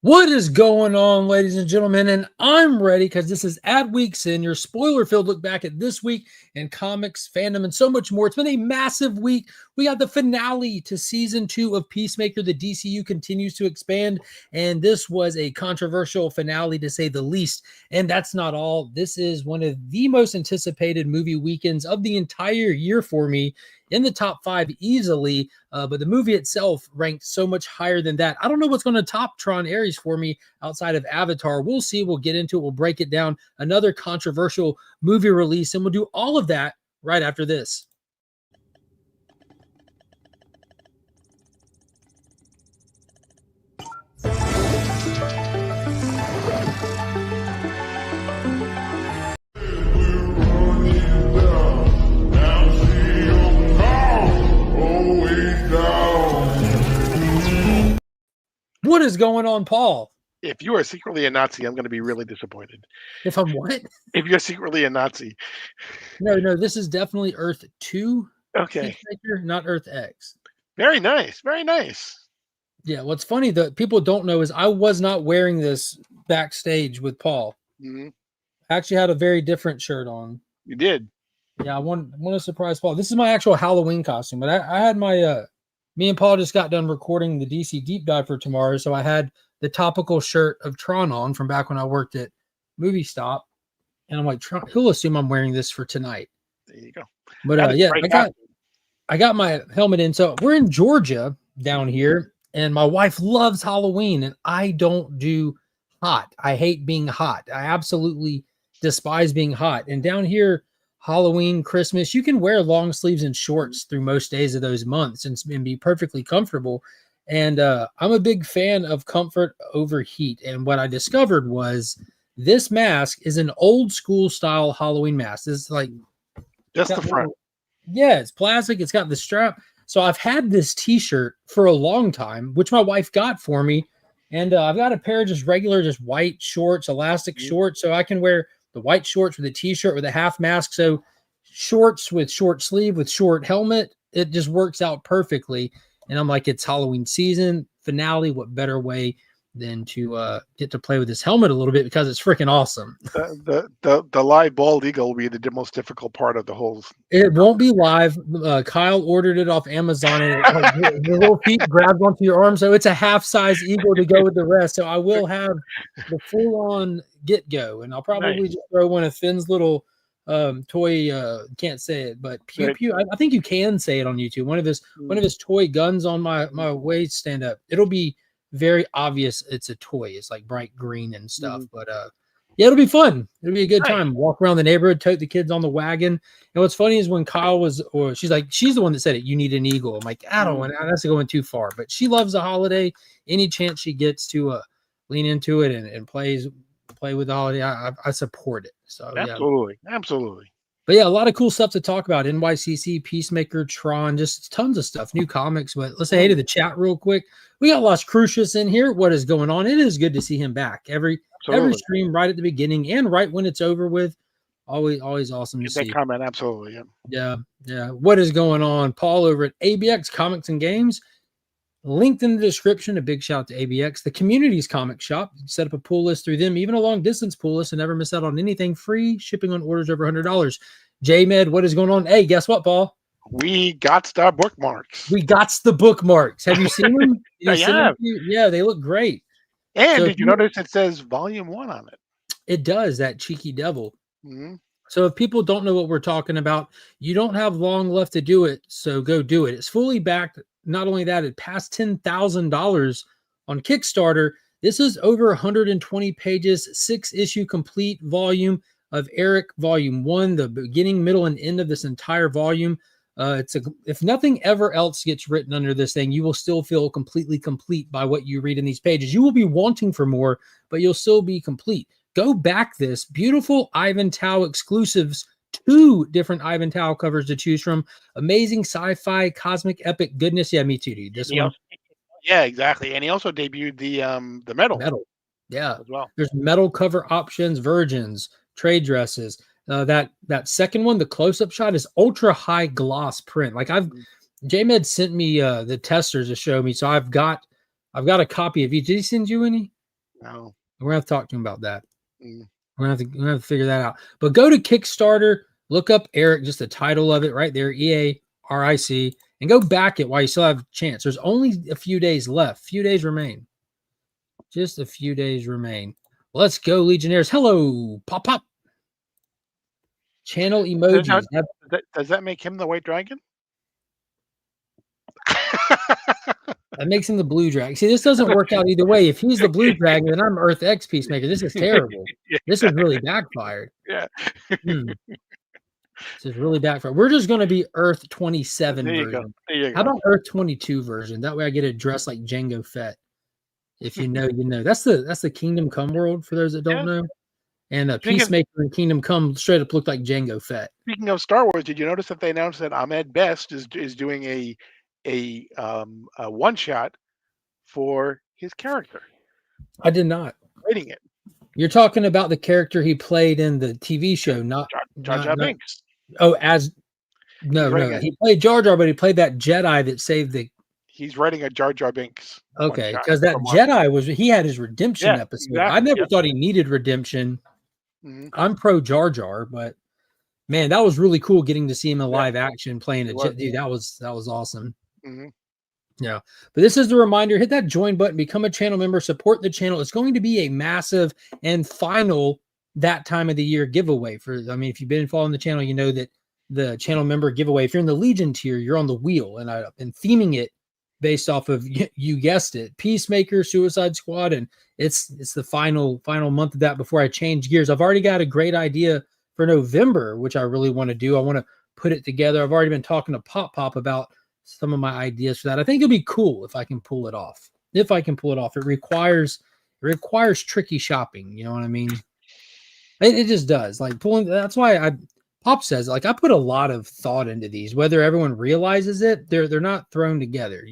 What is going on, ladies and gentlemen? And I'm ready because this is Ad Weeks in your spoiler-filled look back at this week in comics, fandom, and so much more. It's been a massive week. We got the finale to season 2 of Peacemaker. The DCU continues to expand, and this was a controversial finale to say the least. And that's not all. This is one of the most anticipated movie weekends of the entire year for me, in the top 5 easily, but the movie itself ranked so much higher than that. I don't know what's going to top Tron Ares for me outside of Avatar. We'll see. We'll get into it. We'll break it down. Another controversial movie release, and we'll do all of that right after this. What is going on, Paul? If you are secretly a Nazi, I'm going to be really disappointed. If I'm what? If you're secretly a Nazi. No, this is definitely Earth 2. Okay. Peacemaker, not Earth X. Very nice. Very nice. Yeah, what's funny that people don't know is I was not wearing this backstage with Paul. Mm-hmm. I actually had a very different shirt on. You did? Yeah, I want to surprise Paul. This is my actual Halloween costume, but I had my me and Paul just got done recording the DC deep dive for tomorrow, so I had the topical shirt of Tron on from back when I worked at Movie Stop, and I'm like, Tron, he'll assume I'm wearing this for tonight. There you go. But yeah, I got my helmet in. So we're in Georgia down here, and my wife loves Halloween, and I don't do hot. I hate being hot. I absolutely despise being hot. And down here, Halloween, Christmas, you can wear long sleeves and shorts through most days of those months and be perfectly comfortable. And I'm a big fan of comfort over heat. And what I discovered was this mask is an old school style Halloween mask. It's like just the front. Yeah, it's plastic. It's got the strap. So I've had this t-shirt for a long time, which my wife got for me. And I've got a pair of just regular, just white shorts, elastic shorts. So I can wear the white shorts with a t-shirt with a half mask. So shorts with short sleeve with short helmet, it just works out perfectly. And I'm like, it's Halloween season finale. What better way than to get to play with this helmet a little bit, because it's freaking awesome. The live bald eagle will be the most difficult part of the whole. It won't be live. Kyle ordered it off Amazon, and your little feet grabbed onto your arm, so it's a half-size eagle to go with the rest. So I will have the full-on get-go, and I'll probably just throw one of Finn's little toy. Can't say it, but pew pew. I think you can say it on YouTube. One of his toy guns on my waist stand up. It'll be very obvious it's a toy. It's like bright green and stuff, but yeah, it'll be fun. It'll be a good time. Walk around the neighborhood, tote the kids on the wagon. And what's funny is when Kyle she's the one that said it, you need an eagle. I'm like, I don't want that's going too far, but she loves the holiday. Any chance she gets to lean into it and play with the holiday, I support it. So absolutely. But yeah, a lot of cool stuff to talk about. NYCC, Peacemaker, Tron, just tons of stuff, new comics. But let's say hey to the chat real quick. We got Las Crucius in here. What is going on? It is good to see him back. Every stream right at the beginning and right when it's over with. Always awesome to see. That comment, absolutely. Yeah. What is going on? Paul over at ABX Comics and Games. Linked in the description. A big shout out to ABX, the community's comic shop. Set up a pool list through them, even a long distance pool list, and never miss out on anything. Free shipping on orders over $100. J-Med, what is going on? Hey, guess what, Paul? We got the bookmarks. Have you seen them? Yeah, they look great. And so did you notice it says Volume 1 on it? It does, that cheeky devil. Mm-hmm. So if people don't know what we're talking about, you don't have long left to do it, so go do it. It's fully backed. Not only that, it passed $10,000 on Kickstarter. This is over 120 pages, 6-issue complete volume of Eric Volume 1, the beginning, middle, and end of this entire volume. If nothing ever else gets written under this thing, you will still feel completely complete by what you read in these pages. You will be wanting for more, but you'll still be complete. Go back this. Beautiful Ivan Tao exclusives. 2 different Ivan Tao covers to choose from. Amazing sci-fi, cosmic, epic goodness. Yeah, me too, dude. This one. Yeah, exactly. And he also debuted the metal. Metal. Yeah. As well. There's metal cover options, virgins, trade dresses. That second one, the close-up shot is ultra high gloss print. Like J-Med sent me the testers to show me, so I've got a copy of each. Did he send you any? No. We're gonna have to talk to him about that. Mm. We're gonna have to figure that out. But go to Kickstarter, look up Eric, just the title of it right there, EARIC, and go back it while you still have a chance. There's only a few days left. Few days remain. Just a few days remain. Let's go, Legionnaires. Hello, pop pop. Channel emojis. Does that make him the White Dragon? That makes him the blue dragon. See, this doesn't work out either way. If he's the blue dragon, then I'm Earth X Peacemaker. This is terrible. Yeah. This is really backfired. Yeah. This is really backfired. We're just going to be Earth 27 There you version. go. There you How go. about Earth 22 version? That way I get to dress like Jango Fett. If you know, you know. That's the Kingdom Come world for those that don't know. And Peacemaker and Kingdom Come straight up looked like Jango Fett. Speaking of Star Wars, did you notice that they announced that Ahmed Best is doing a one shot for his character? I did not. Writing it. You're talking about the character he played in the TV show, not Jar Jar Binks. Oh, no. He played Jar Jar, but he played that Jedi that saved the. He's writing a Jar Jar Binks. Okay, because that Jedi he had his redemption episode. Exactly. I never thought he needed redemption. Mm-hmm. I'm pro Jar Jar, but man, that was really cool getting to see him in live action playing a Jedi. Dude, that was awesome. Mm-hmm. Yeah, but this is the reminder: hit that join button, become a channel member, support the channel. It's going to be a massive and final that time of the year giveaway. If you've been following the channel, you know that the channel member giveaway. If you're in the Legion tier, you're on the wheel, and I've been theming it based off of, you guessed it, Peacemaker, Suicide Squad, and it's the final month of that before I change gears. I've already got a great idea for November, which I really want to do. I want to put it together. I've already been talking to Pop about some of my ideas for that. I think it'll be cool if I can pull it off. It requires tricky shopping. You know what I mean? It just does. Like pulling. That's why Pop says, like, I put a lot of thought into these. Whether everyone realizes it, they're not thrown together.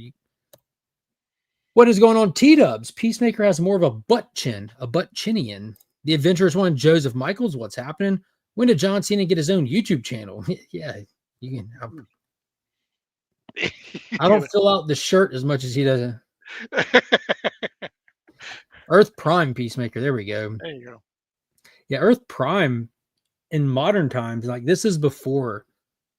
What is going on, T-Dubs? Peacemaker has more of a butt chinian. The Adventurers one, Joseph Michaels. What's happening? When did John Cena get his own YouTube channel? Yeah, you can. I don't fill out the shirt as much as he does. Earth Prime Peacemaker. There we go. There you go. Yeah, Earth Prime in modern times, like this is before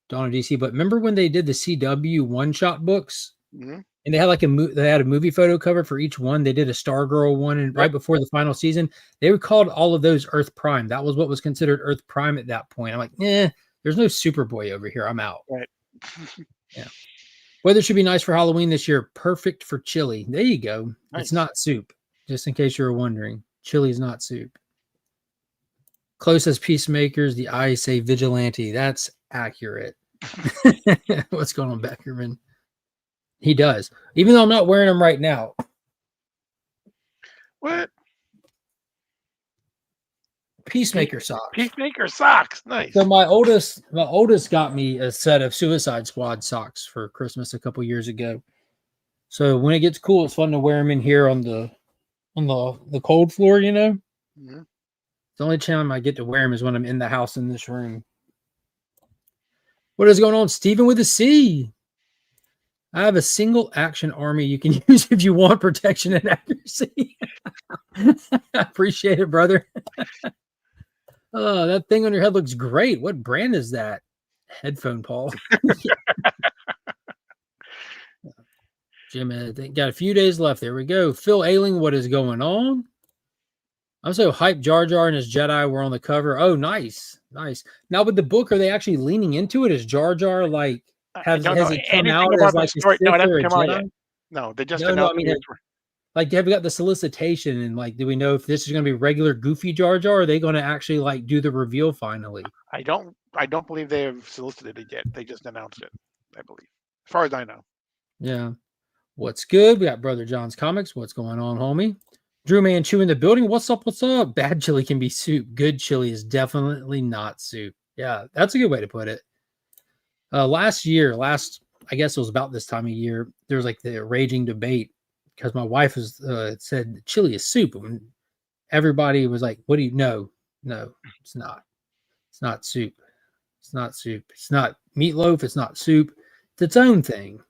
Dawn of DC. But remember when they did the CW one-shot books? Mm-hmm. And they had they had a movie photo cover for each one. They did a Stargirl one, and right before the final season, they called all of those Earth Prime. That was what was considered Earth Prime at that point. I'm like, there's no Superboy over here. I'm out. Right. Yeah. Weather should be nice for Halloween this year. Perfect for chili. There you go. Nice. It's not soup. Just in case you were wondering, chili is not soup. Close as Peacemakers, the eyes say vigilante. That's accurate. What's going on, Beckerman? He does. Even though I'm not wearing them right now. What? Peacemaker socks. Peacemaker socks. Nice. So my oldest got me a set of Suicide Squad socks for Christmas a couple years ago. So when it gets cool, it's fun to wear them in here on the cold floor, you know? Mm-hmm. The only time I get to wear them is when I'm in the house in this room. What is going on, Steven with a C? I have a single action army you can use if you want protection and accuracy. I appreciate it, brother. Oh, that thing on your head looks great. What brand is that? Headphone, Paul. Jim, got a few days left. There we go. Phil Ailing, what is going on? I'm so hyped. Jar Jar and his Jedi were on the cover. Oh, nice. Now with the book, are they actually leaning into it? Is Jar Jar like has it come out as like a Sith or a Jedi? No, they just announced. Like, have we got the solicitation, and like, do we know if this is going to be regular goofy Jar Jar, or are they going to actually like do the reveal finally? I don't believe they have solicited it yet. They just announced it, I believe, as far as I know. Yeah. What's good? We got Brother John's Comics. What's going on, homie? Drew Manchu in the building. What's up? Bad chili can be soup. Good chili is definitely not soup. Yeah, that's a good way to put it. Last I guess it was about this time of year, there was like the raging debate because my wife said chili is soup. And everybody was like, what do you know? No, it's not. It's not soup. It's not soup. It's not meatloaf. It's not soup. It's its own thing.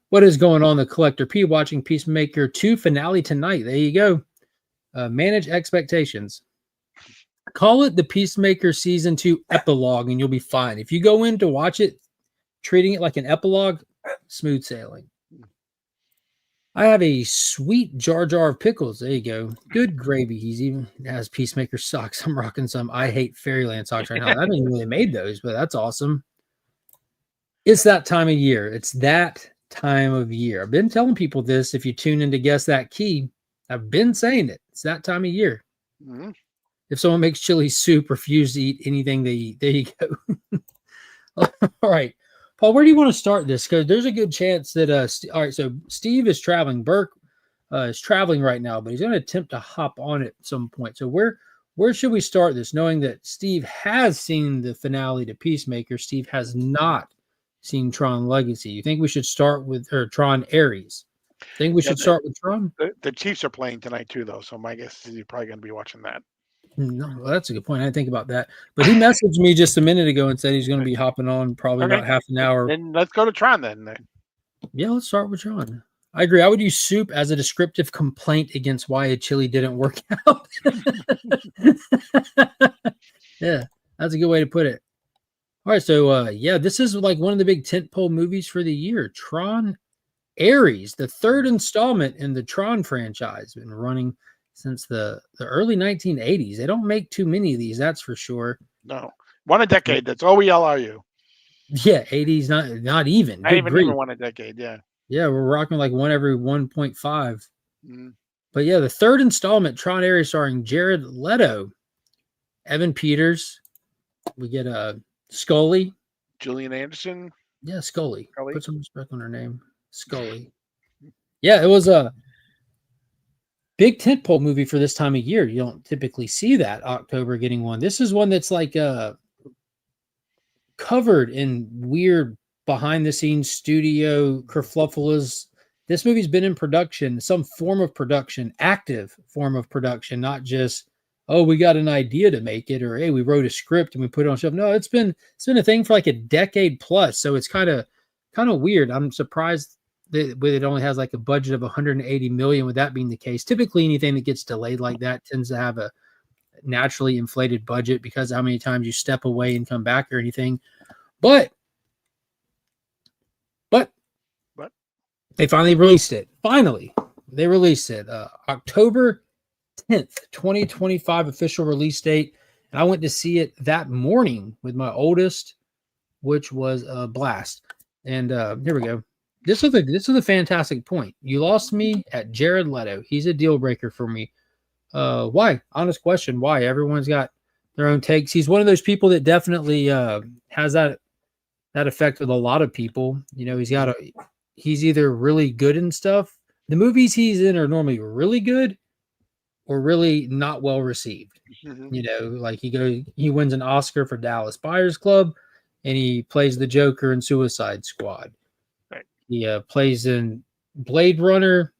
What is going on, the Collector P? Watching Peacemaker 2 finale tonight. There you go. Manage expectations. Call it the Peacemaker Season 2 epilogue, and you'll be fine. If you go in to watch it, treating it like an epilogue, smooth sailing. I have a sweet Jar Jar of pickles. There you go. Good gravy. He's even has Peacemaker socks. I'm rocking some I Hate Fairyland socks right now. I didn't really made those, but that's awesome. It's that time of year. It's that time of year. I've been telling people this. If you tune in to Guess That Key, I've been saying it. It's that time of year. Mm-hmm. If someone makes chili soup, refuse to eat anything they eat. There you go. All right. Paul, where do you want to start this? Because there's a good chance that all right, so Steve is traveling. Burke is traveling right now, but he's going to attempt to hop on at some point. So where should we start this? Knowing that Steve has seen the finale to Peacemaker, Steve has not seen Tron Legacy. You think we should start with Tron Ares? Think we should start with Tron? The Chiefs are playing tonight too, though. So my guess is you're probably going to be watching that. No, well, that's a good point. I didn't think about that. But he messaged me just a minute ago and said he's going to be hopping on probably about half an hour. Then let's go to Tron then. Yeah, let's start with Tron. I agree. I would use soup as a descriptive complaint against why a chili didn't work out. Yeah, that's a good way to put it. All right, so yeah, this is like one of the big tentpole movies for the year. Tron Ares, the third installment in the Tron franchise, been running since the early 1980s. They don't make too many of these, that's for sure. No, one a decade. That's all we are you. Yeah, 80s, not even. Not even one a decade. Yeah. Yeah, we're rocking like one every 1.5. Mm. But yeah, the third installment, Tron Ares, starring Jared Leto, Evan Peters. We get Scully, Gillian Anderson. Yeah, Scully. Put some respect on her name, Scully. Yeah, it was a big tentpole movie for this time of year. You don't typically see that October getting one. This is one that's like covered in weird behind the scenes studio kerfluffles. This movie's been in production, some form of production, active form of production, not just, oh, we got an idea to make it, or hey, we wrote a script and we put it on shelf. No, it's been a thing for like a decade plus. So it's kind of weird. I'm surprised that it only has like a budget of 180 million, with that being the case. Typically anything that gets delayed like that tends to have a naturally inflated budget because how many times you step away and come back or anything. But they finally released it. Finally, they released it. October 10th, 2025 official release date. And I went to see it that morning with my oldest, which was a blast. And here we go. This is a fantastic point. You lost me at Jared Leto. He's a deal breaker for me. Why? Honest question. Why? Everyone's got their own takes. He's one of those people that definitely has that effect with a lot of people. You know, he's either really good in stuff. The movies he's in are normally really good or really not well received. Mm-hmm. You know, like he wins an Oscar for Dallas Buyers Club, and he plays the Joker in Suicide Squad. Right. He plays in Blade Runner.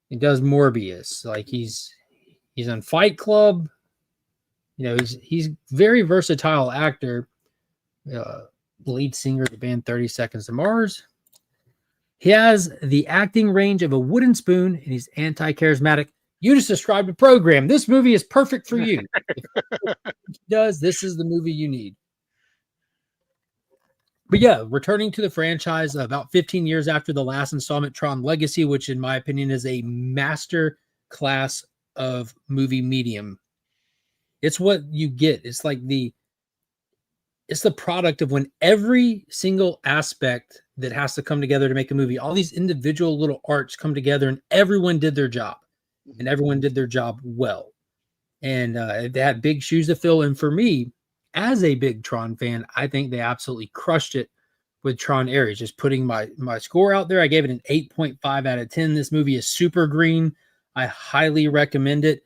He does Morbius. Like he's in Fight Club. You know, he's very versatile actor. Lead singer of the band 30 Seconds to Mars. He has the acting range of a wooden spoon, and he's anti-charismatic. You just described a program. This movie is perfect for you. This is the movie you need. But yeah, returning to the franchise about 15 years after the last installment, Tron Legacy, which in my opinion is a master class of movie medium. It's what you get. It's like it's the product of when every single aspect that has to come together to make a movie, all these individual little arts come together, and everyone did their job, and everyone did their job well. And they had big shoes to fill. And for me, as a big Tron fan, I think they absolutely crushed it with Tron Ares. Just putting my score out there, I gave it an 8.5 out of 10. This movie is super green. I highly recommend it.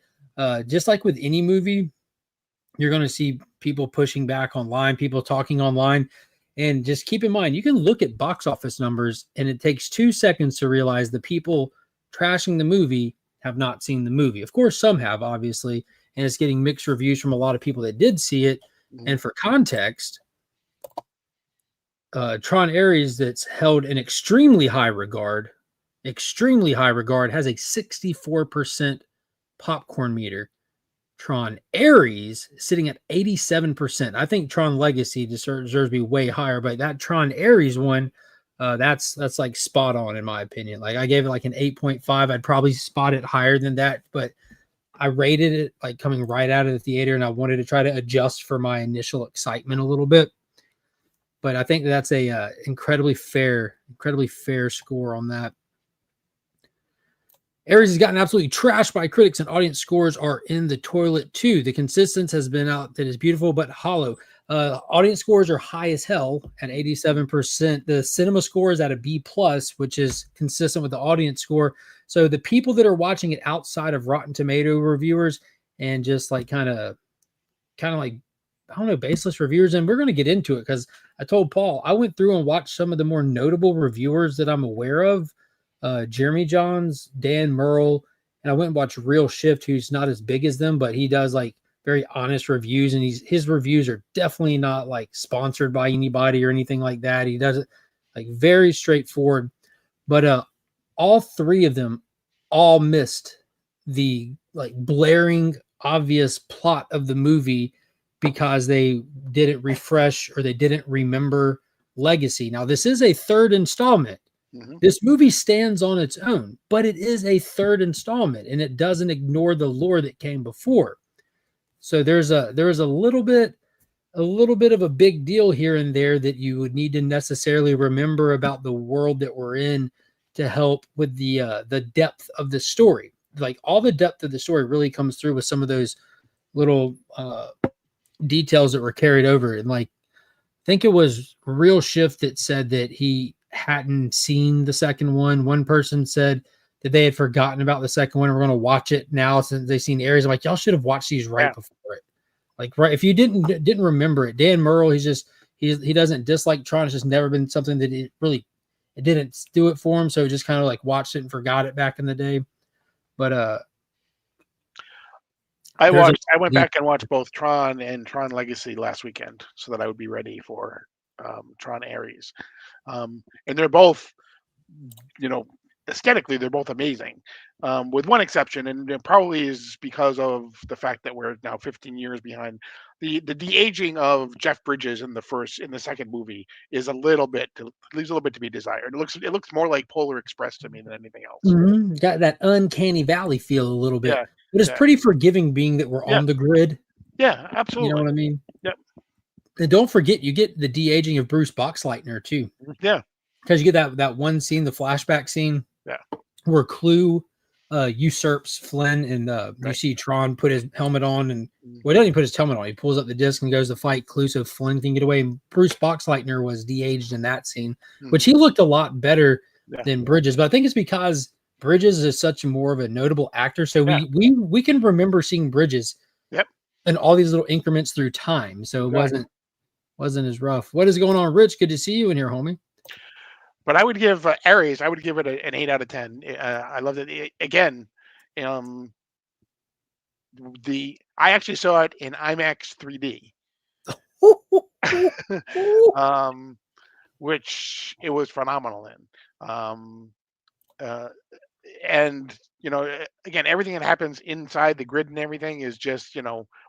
Just like with any movie, you're going to see people pushing back online, people talking online. And just keep in mind, you can look at box office numbers, and it takes 2 seconds to realize the people trashing the movie have not seen the movie. Of course, some have, obviously, and it's getting mixed reviews from a lot of people that did see it. And for context, Tron Ares, that's held in extremely high regard, has a 64% popcorn meter. Tron Ares sitting at 87%. I think Tron Legacy deserves to be way higher, but that Tron Ares one, that's like spot on in my opinion. Like I gave it like an 8.5. I'd probably spot it higher than that, but I rated it like coming right out of the theater, and I wanted to try to adjust for my initial excitement a little bit. But I think that's a incredibly fair score on that. Ares has gotten absolutely trashed by critics, and audience scores are in the toilet too. The consistency has been out that is beautiful but hollow. Audience scores are high as hell at 87%. The cinema score is at a B plus, which is consistent with the audience score. So the people that are watching it outside of Rotten Tomato reviewers and just like kind of like, I don't know, baseless reviewers, and we're going to get into it because I told Paul I went through and watched some of the more notable reviewers that I'm aware of. Jeremy Johns, Dan Merle, and I went and watched Real Shift, who's not as big as them, but he does like very honest reviews, and his reviews are definitely not like sponsored by anybody or anything like that. He does it like very straightforward. But all three of them all missed the like blaring obvious plot of the movie because they didn't refresh or they didn't remember Legacy. Now, this is a third installment. Mm-hmm. This movie stands on its own, but it is a third installment, and it doesn't ignore the lore that came before. So there's a little bit of a big deal here and there that you would need to necessarily remember about the world that we're in to help with the depth of the story. Like all the depth of the story really comes through with some of those little details that were carried over. And like, I think it was Real Shift that said that he hadn't seen the second one. One person said that they had forgotten about the second one and we're going to watch it now since they've seen Ares. I'm like, y'all should have watched these right before it. Like, right. If you didn't remember it, Dan Merle, he doesn't dislike Tron. It's just never been something that it didn't do it for him. So he just kind of like watched it and forgot it back in the day. But I went back and watched both Tron and Tron Legacy last weekend so that I would be ready for Tron Ares. And they're both, aesthetically, they're both amazing, with one exception, and it probably is because of the fact that we're now 15 years behind. The de-aging of Jeff Bridges in the second movie is leaves a little bit to be desired. It looks more like Polar Express to me than anything else. Mm-hmm. Got that uncanny valley feel a little bit, but it's pretty forgiving being that we're on the grid. Yeah, absolutely. You know what I mean? Yep. And don't forget, you get the de-aging of Bruce Boxleitner too. Yeah. Because you get that one scene, the flashback scene, where Clue usurps Flynn, and you see Tron put his helmet on, and he doesn't even put his helmet on. He pulls up the disc and goes to fight Clue so Flynn can get away. And Bruce Boxleitner was de-aged in that scene, which he looked a lot better than Bridges. But I think it's because Bridges is such more of a notable actor, so we can remember seeing Bridges in all these little increments through time. So it wasn't as rough. What is going on, Rich? Good to see you in here, homie. But I would give Ares. I would give it an 8 out of 10. I loved it. Again, I actually saw it in IMAX 3D, which it was phenomenal in. And again, everything that happens inside the grid and everything is just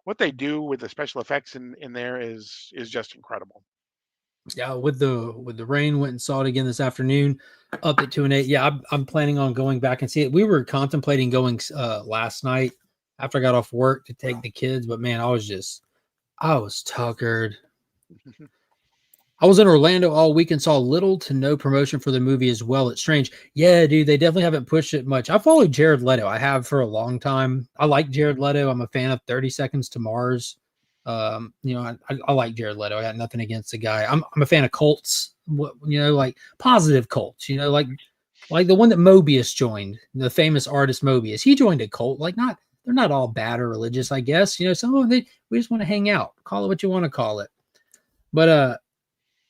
what they do with the special effects in there is just incredible. Yeah, with the rain, went and saw it again this afternoon, up at 2 and 8. Yeah, I'm planning on going back and see it. We were contemplating going last night after I got off work to take the kids, but man, I was tuckered. I was in Orlando all week and saw little to no promotion for the movie as well. It's strange. Yeah, dude, they definitely haven't pushed it much. I followed Jared Leto. I have for a long time. I like Jared Leto. I'm a fan of 30 Seconds to Mars. I like Jared Leto. I got nothing against the guy. I'm a fan of cults, like positive cults, like the one that Mobius joined, the famous artist Mobius. He joined a cult. Like they're not all bad or religious, I guess. Some of them, we just want to hang out. Call it what you want to call it. But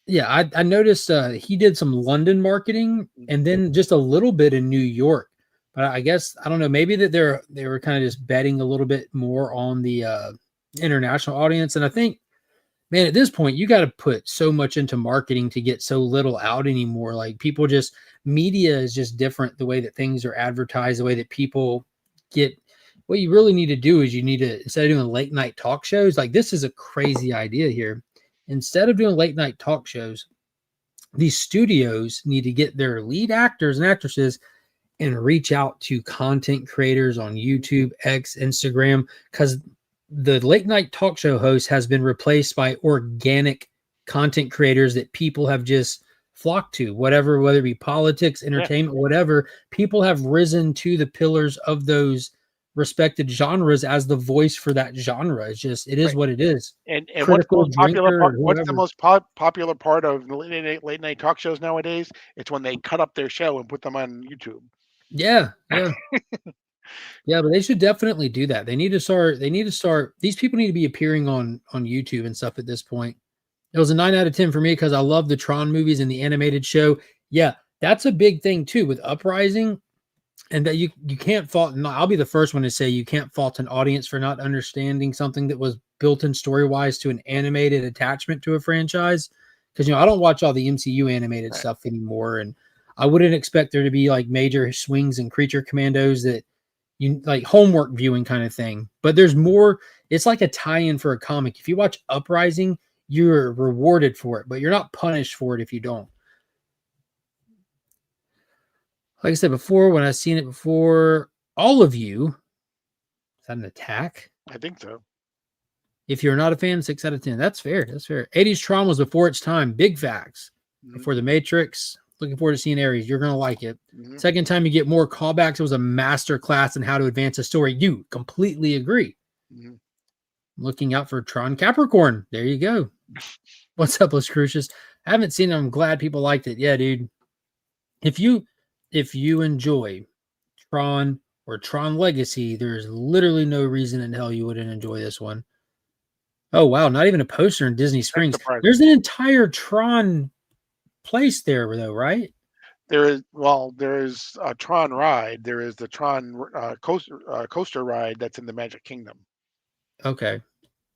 I noticed he did some London marketing and then just a little bit in New York. But I guess I don't know, maybe that they were kind of just betting a little bit more on the international audience. And I think man, at this point, you got to put so much into marketing to get so little out anymore. Like people just, media is just different. The way that things are advertised, the way that people get, what you really need to do is you need to, instead of doing late night talk shows, like this is a crazy idea here. Instead of doing late night talk shows, these studios need to get their lead actors and actresses and reach out to content creators on YouTube, X, Instagram, because the late night talk show host has been replaced by organic content creators that people have just flocked to, whatever, whether it be politics, entertainment, whatever. People have risen to the pillars of those respected genres as the voice for that genre. It's just, it is what it is. And what's the Critical most popular drinker or part? What's the whoever. most popular part of the late night talk shows nowadays? It's when they cut up their show and put them on YouTube. Yeah, yeah. Yeah, but they should definitely do that. They need to start, these people need to be appearing on YouTube and stuff at this point. It was a 9 out of 10 for me because I love the Tron movies and the animated show. Yeah, that's a big thing too with Uprising, and that you can't fault, and I'll be the first one to say you can't fault an audience for not understanding something that was built in story-wise to an animated attachment to a franchise. Because I don't watch all the MCU animated stuff anymore, and I wouldn't expect there to be like major swings and creature commandos that you like, homework viewing kind of thing. But there's more, it's like a tie-in for a comic. If you watch Uprising, you're rewarded for it, but you're not punished for it if you don't. Like I said before, when I've seen it before, all of you, is that an attack? I think so. If you're not a fan, 6 out of 10. That's fair. That's fair. 80s Tron was before its time. Big facts. Before The Matrix. Looking forward to seeing Ares. You're going to like it. Second time you get more callbacks. It was a master class in how to advance a story. You completely agree. Looking out for Tron Capricorn. There you go. What's up, Los Crucius? I haven't seen it. I'm glad people liked it. Yeah, dude. If you enjoy Tron or Tron Legacy, there's literally no reason in hell you wouldn't enjoy this one. Oh, wow. Not even a poster in Disney Springs. There's an entire Tron place there, though, right? There is a Tron ride. There is the Tron coaster ride that's in the Magic Kingdom. Okay.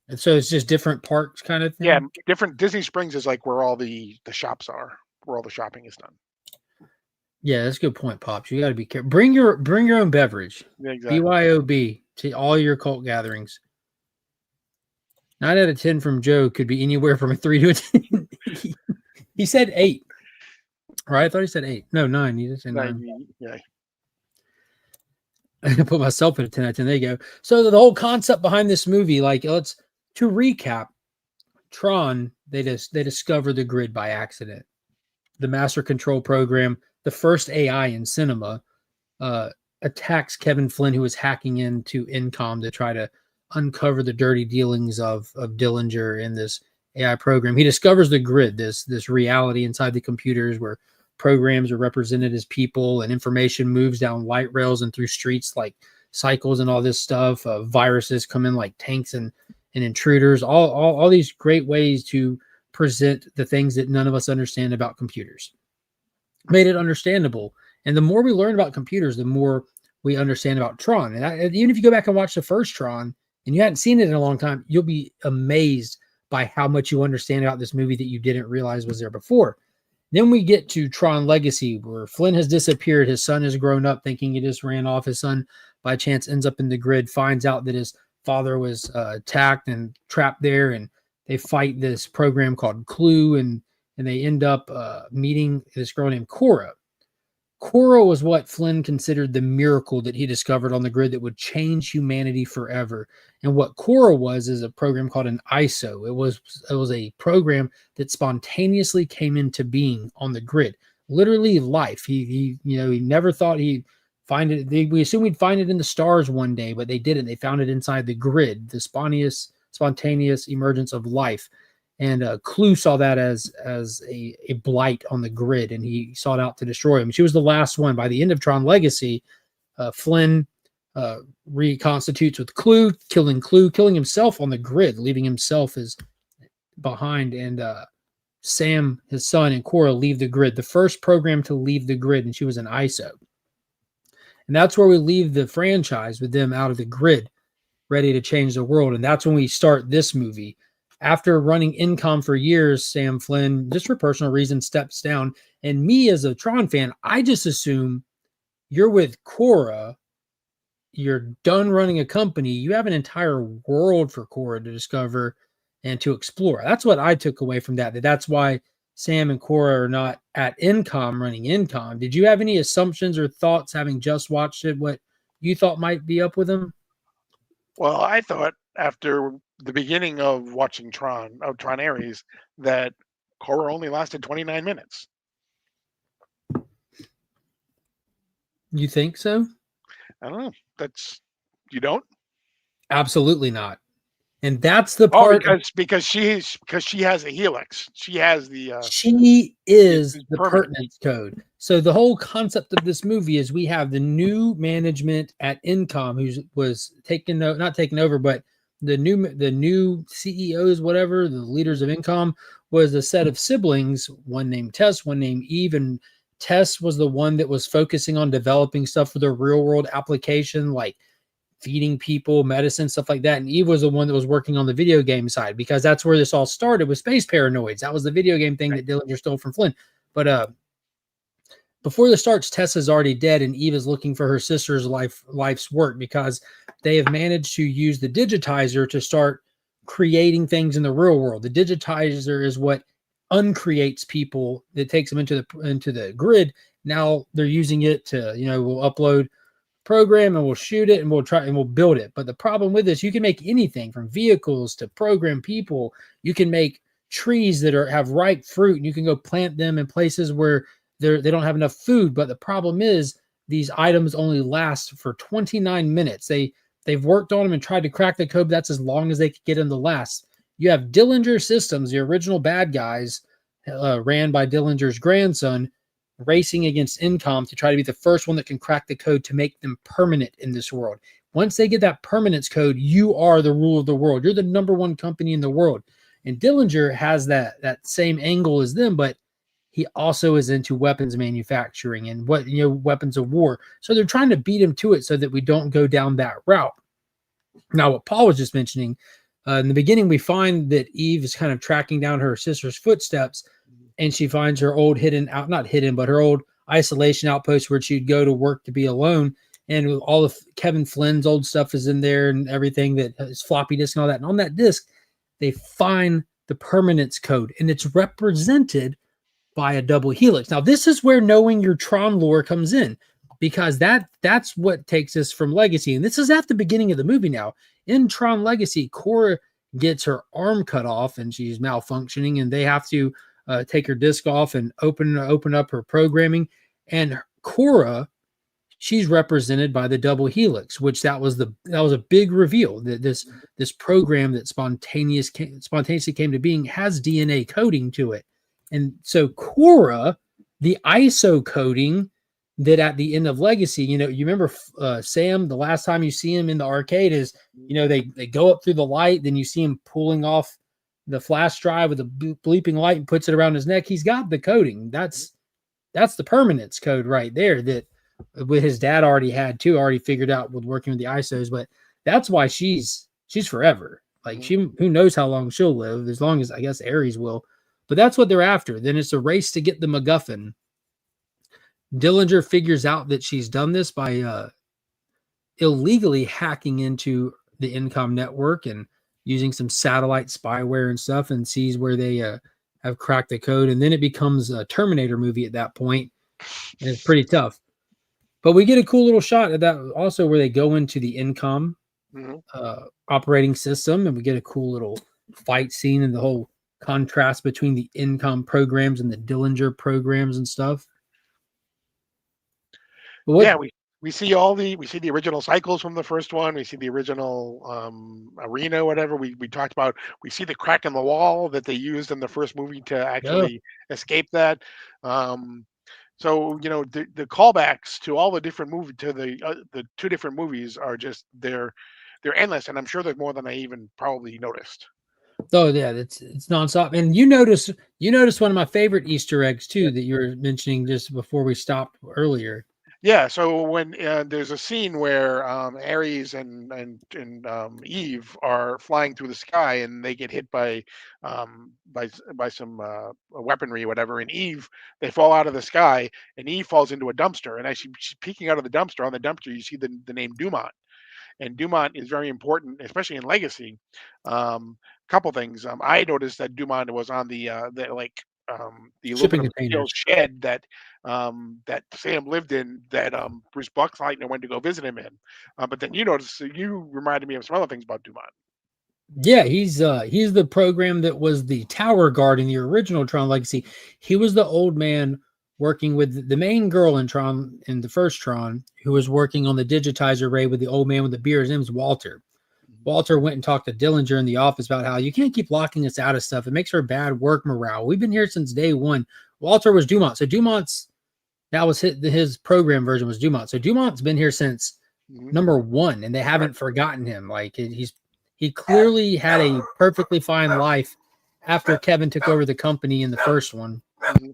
And so it's just different parks kind of thing? Yeah, different. Disney Springs is like where all the shops are, where all the shopping is done. Yeah, that's a good point, Pops. You got to be careful. Bring your own beverage. Yeah, exactly. BYOB to all your cult gatherings. 9 out of 10 from Joe could be anywhere from a 3 to a 10. He said 8. Right? I thought he said 8. No, 9. He did say 9. Yeah. I put myself at a 10 out of 10. There you go. So the whole concept behind this movie, like, to recap, Tron, they discover the grid by accident. The master control program, the first AI in cinema, attacks Kevin Flynn, who was hacking into Incom to try to uncover the dirty dealings of Dillinger in this AI program. He discovers the grid, this reality inside the computers where programs are represented as people and information moves down light rails and through streets like cycles and all this stuff. Viruses come in like tanks and intruders, all these great ways to present the things that none of us understand about computers. Made it understandable. And the more we learn about computers, the more we understand about Tron. And even if you go back and watch the first Tron and you hadn't seen it in a long time, you'll be amazed by how much you understand about this movie that you didn't realize was there before. Then we get to Tron Legacy, where Flynn has disappeared. His son has grown up thinking he just ran off. His son, by chance, ends up in the grid, finds out that his father was attacked and trapped there, and they fight this program called Clue, and they end up meeting this girl named Cora. Cora was what Flynn considered the miracle that he discovered on the grid that would change humanity forever. And what Cora was is a program called an ISO. It was a program that spontaneously came into being on the grid. Literally life. He never thought he'd find it. We assumed we'd find it in the stars one day, but they didn't. They found it inside the grid, the spontaneous emergence of life. And Clue saw that as a blight on the grid, and he sought out to destroy him. She was the last one. By the end of Tron Legacy, Flynn reconstitutes with Clue, killing himself on the grid, leaving himself as behind. And Sam, his son, and Cora leave the grid. The first program to leave the grid, and she was an ISO. And that's where we leave the franchise, with them out of the grid, ready to change the world. And that's when we start this movie. After running Incom for years, Sam Flynn, just for personal reasons, steps down. And me as a Tron fan, I just assume you're with Cora, you're done running a company, you have an entire world for Cora to discover and to explore. That's what I took away from that. That's why Sam and Cora are not at Incom running Incom. Did you have any assumptions or thoughts, having just watched it, what you thought might be up with them? Well, I thought after the beginning of watching Tron Ares, that Korra only lasted 29 minutes. You think so? I don't know. That's you don't? Absolutely not. And that's the Oh, part of, because she has a helix. She has she it's is the permanent. pertinence code. So the whole concept of this movie is we have the new management at Incom who was not taken over, but the new CEOs, whatever, the leaders of Incom was a set of siblings, one named Tess, one named Eve, and Tess was the one that was focusing on developing stuff for the real world application, like feeding people medicine, stuff like that. And Eve was the one that was working on the video game side, because that's where this all started with Space Paranoids. That was the video game thing that Dillinger stole from Flynn. But before this starts, Tessa's already dead, and Eve is looking for her sister's life's work, because they have managed to use the digitizer to start creating things in the real world. The digitizer is what uncreates people, that takes them into the grid. Now they're using it to, we'll upload program and we'll shoot it and we'll try and we'll build it. But the problem with this, you can make anything from vehicles to program people. You can make trees that have ripe fruit, and you can go plant them in places where they don't have enough food. But the problem is these items only last for 29 minutes. They've worked on them and tried to crack the code. That's as long as they could get them to last. You have Dillinger Systems, the original bad guys, ran by Dillinger's grandson, racing against Incom to try to be the first one that can crack the code to make them permanent in this world. Once they get that permanence code, you are the rule of the world. You're the number one company in the world. And Dillinger has that same angle as them, but he also is into weapons manufacturing and weapons of war. So they're trying to beat him to it so that we don't go down that route. Now, what Paul was just mentioning, in the beginning, we find that Eve is kind of tracking down her sister's footsteps, and she finds her old not hidden, but her old isolation outpost where she'd go to work to be alone. And all of Kevin Flynn's old stuff is in there, and everything that is floppy disk and all that. And on that disk, they find the permanence code, and it's represented by a double helix. Now, this is where knowing your Tron lore comes in, because that's what takes us from Legacy. And this is at the beginning of the movie now. In Tron Legacy, Cora gets her arm cut off and she's malfunctioning, and they have to take her disc off and open up her programming. And Cora, she's represented by the double helix, which that was a big reveal, that this program that spontaneously came to being has DNA coding to it. And so Cora, the ISO coding that at the end of Legacy, you remember Sam, the last time you see him in the arcade is, they go up through the light, then you see him pulling off the flash drive with a bleeping light and puts it around his neck. He's got the coding. That's the permanence code right there that with his dad already figured out with working with the ISOs. But that's why she's forever. Like who knows how long she'll live, as long as I guess Ares will. But that's what they're after. Then it's a race to get the MacGuffin. Dillinger figures out that she's done this by illegally hacking into the Incom network and using some satellite spyware and stuff, and sees where they have cracked the code. And then it becomes a Terminator movie at that point, and it's pretty tough. But we get a cool little shot of that also, where they go into the Incom operating system, and we get a cool little fight scene and the whole contrast between the Incom programs and the Dillinger programs and stuff. We see the original cycles from the first one. We see the original arena, whatever we talked about. We see the crack in the wall that they used in the first movie to actually escape that. So the callbacks to all the different movies, to the two different movies, are just they're endless, and I'm sure there's more than I even probably noticed. Oh yeah, it's nonstop. And you notice one of my favorite Easter eggs too that you were mentioning just before we stopped earlier. Yeah, so when there's a scene where Ares and Eve are flying through the sky, and they get hit by some weaponry or whatever, and Eve, they fall out of the sky, and Eve falls into a dumpster, and as she's peeking out of the dumpster, on the dumpster you see the name Dumont, and Dumont is very important, especially in Legacy. Couple things. I noticed that Dumont was on the Shipping aluminum steel containers. shed that Sam lived in, that Bruce Buckleitner went to go visit him in. But then you noticed, you reminded me of some other things about Dumont. Yeah, he's the program that was the tower guard in the original Tron Legacy. He was the old man working with the main girl in Tron, in the first Tron, who was working on the digitizer ray with the old man with the beard. His name's Walter. Mhm. Walter went and talked to Dillinger in the office about how you can't keep locking us out of stuff. It makes for bad work morale. We've been here since day one. Walter was Dumont. So Dumont's, that was his program version was Dumont. So Dumont's been here since Mhm. number one, and they Right. haven't forgotten him. Like he clearly had a perfectly fine life after Kevin took over the company in the first one. Mhm.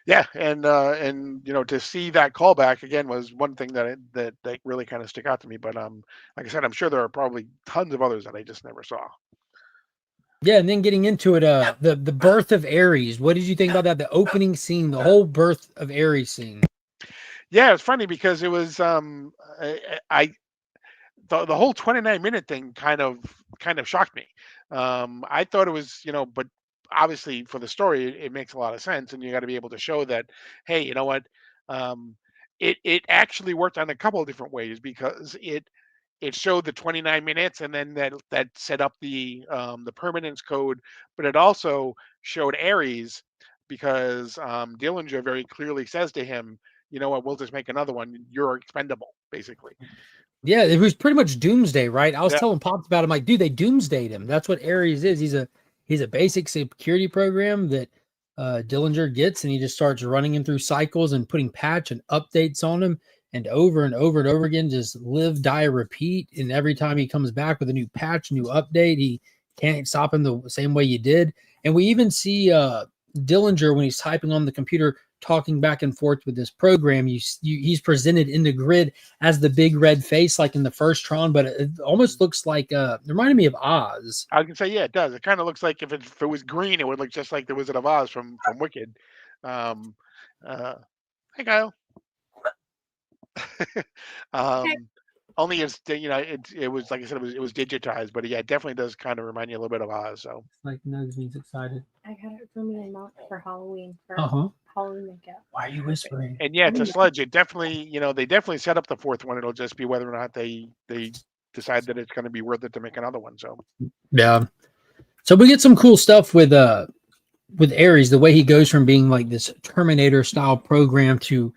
Yeah, and to see that callback again was one thing that really kind of stuck out to me. But like I said, I'm sure there are probably tons of others that I just never saw. Yeah, and then getting into it, the birth of Ares. What did you think about that? The opening scene, the whole birth of Ares scene. Yeah, it's funny because it was I the whole 29-minute thing kind of shocked me. I thought it was, but obviously for the story it makes a lot of sense, and you got to be able to show that, hey, you know what, um, it actually worked on a couple of different ways, because it showed the 29 minutes, and then that set up the permanence code, but it also showed Ares, because Dillinger very clearly says to him, you know what, we'll just make another one. You're expendable, basically. Yeah, it was pretty much Doomsday, right? I was Yeah. telling Pops about it. I'm like, dude, they Doomsdayed him. That's what Ares is. He's a basic security program that Dillinger gets, and he just starts running him through cycles and putting patch and updates on him, and over and over and over again, just live, die, repeat. And every time he comes back with a new patch, new update, he can't stop him the same way you did. And we even see Dillinger when he's typing on the computer, talking back and forth with this program. He's presented in the grid as the big red face, like in the first Tron, but it almost looks like it reminded me of Oz. I can say, yeah, it does. It kind of looks like, if it was green, it would look just like the Wizard of Oz from Wicked. Um, uh, Hey, Kyle. um, Only it was, like I said, it was digitized, but yeah, it definitely does kind of remind you a little bit of Oz. So Like Nugs means excited. I got it for me and Mom for Halloween for Uh-huh. Halloween makeup. Why are you whispering? and yeah, I it's a didn't know. sludge. It definitely, they definitely set up the fourth one. It'll just be whether or not they decide that it's going to be worth it to make another one. So Yeah. So we get some cool stuff with Ares, the way he goes from being like this Terminator style program to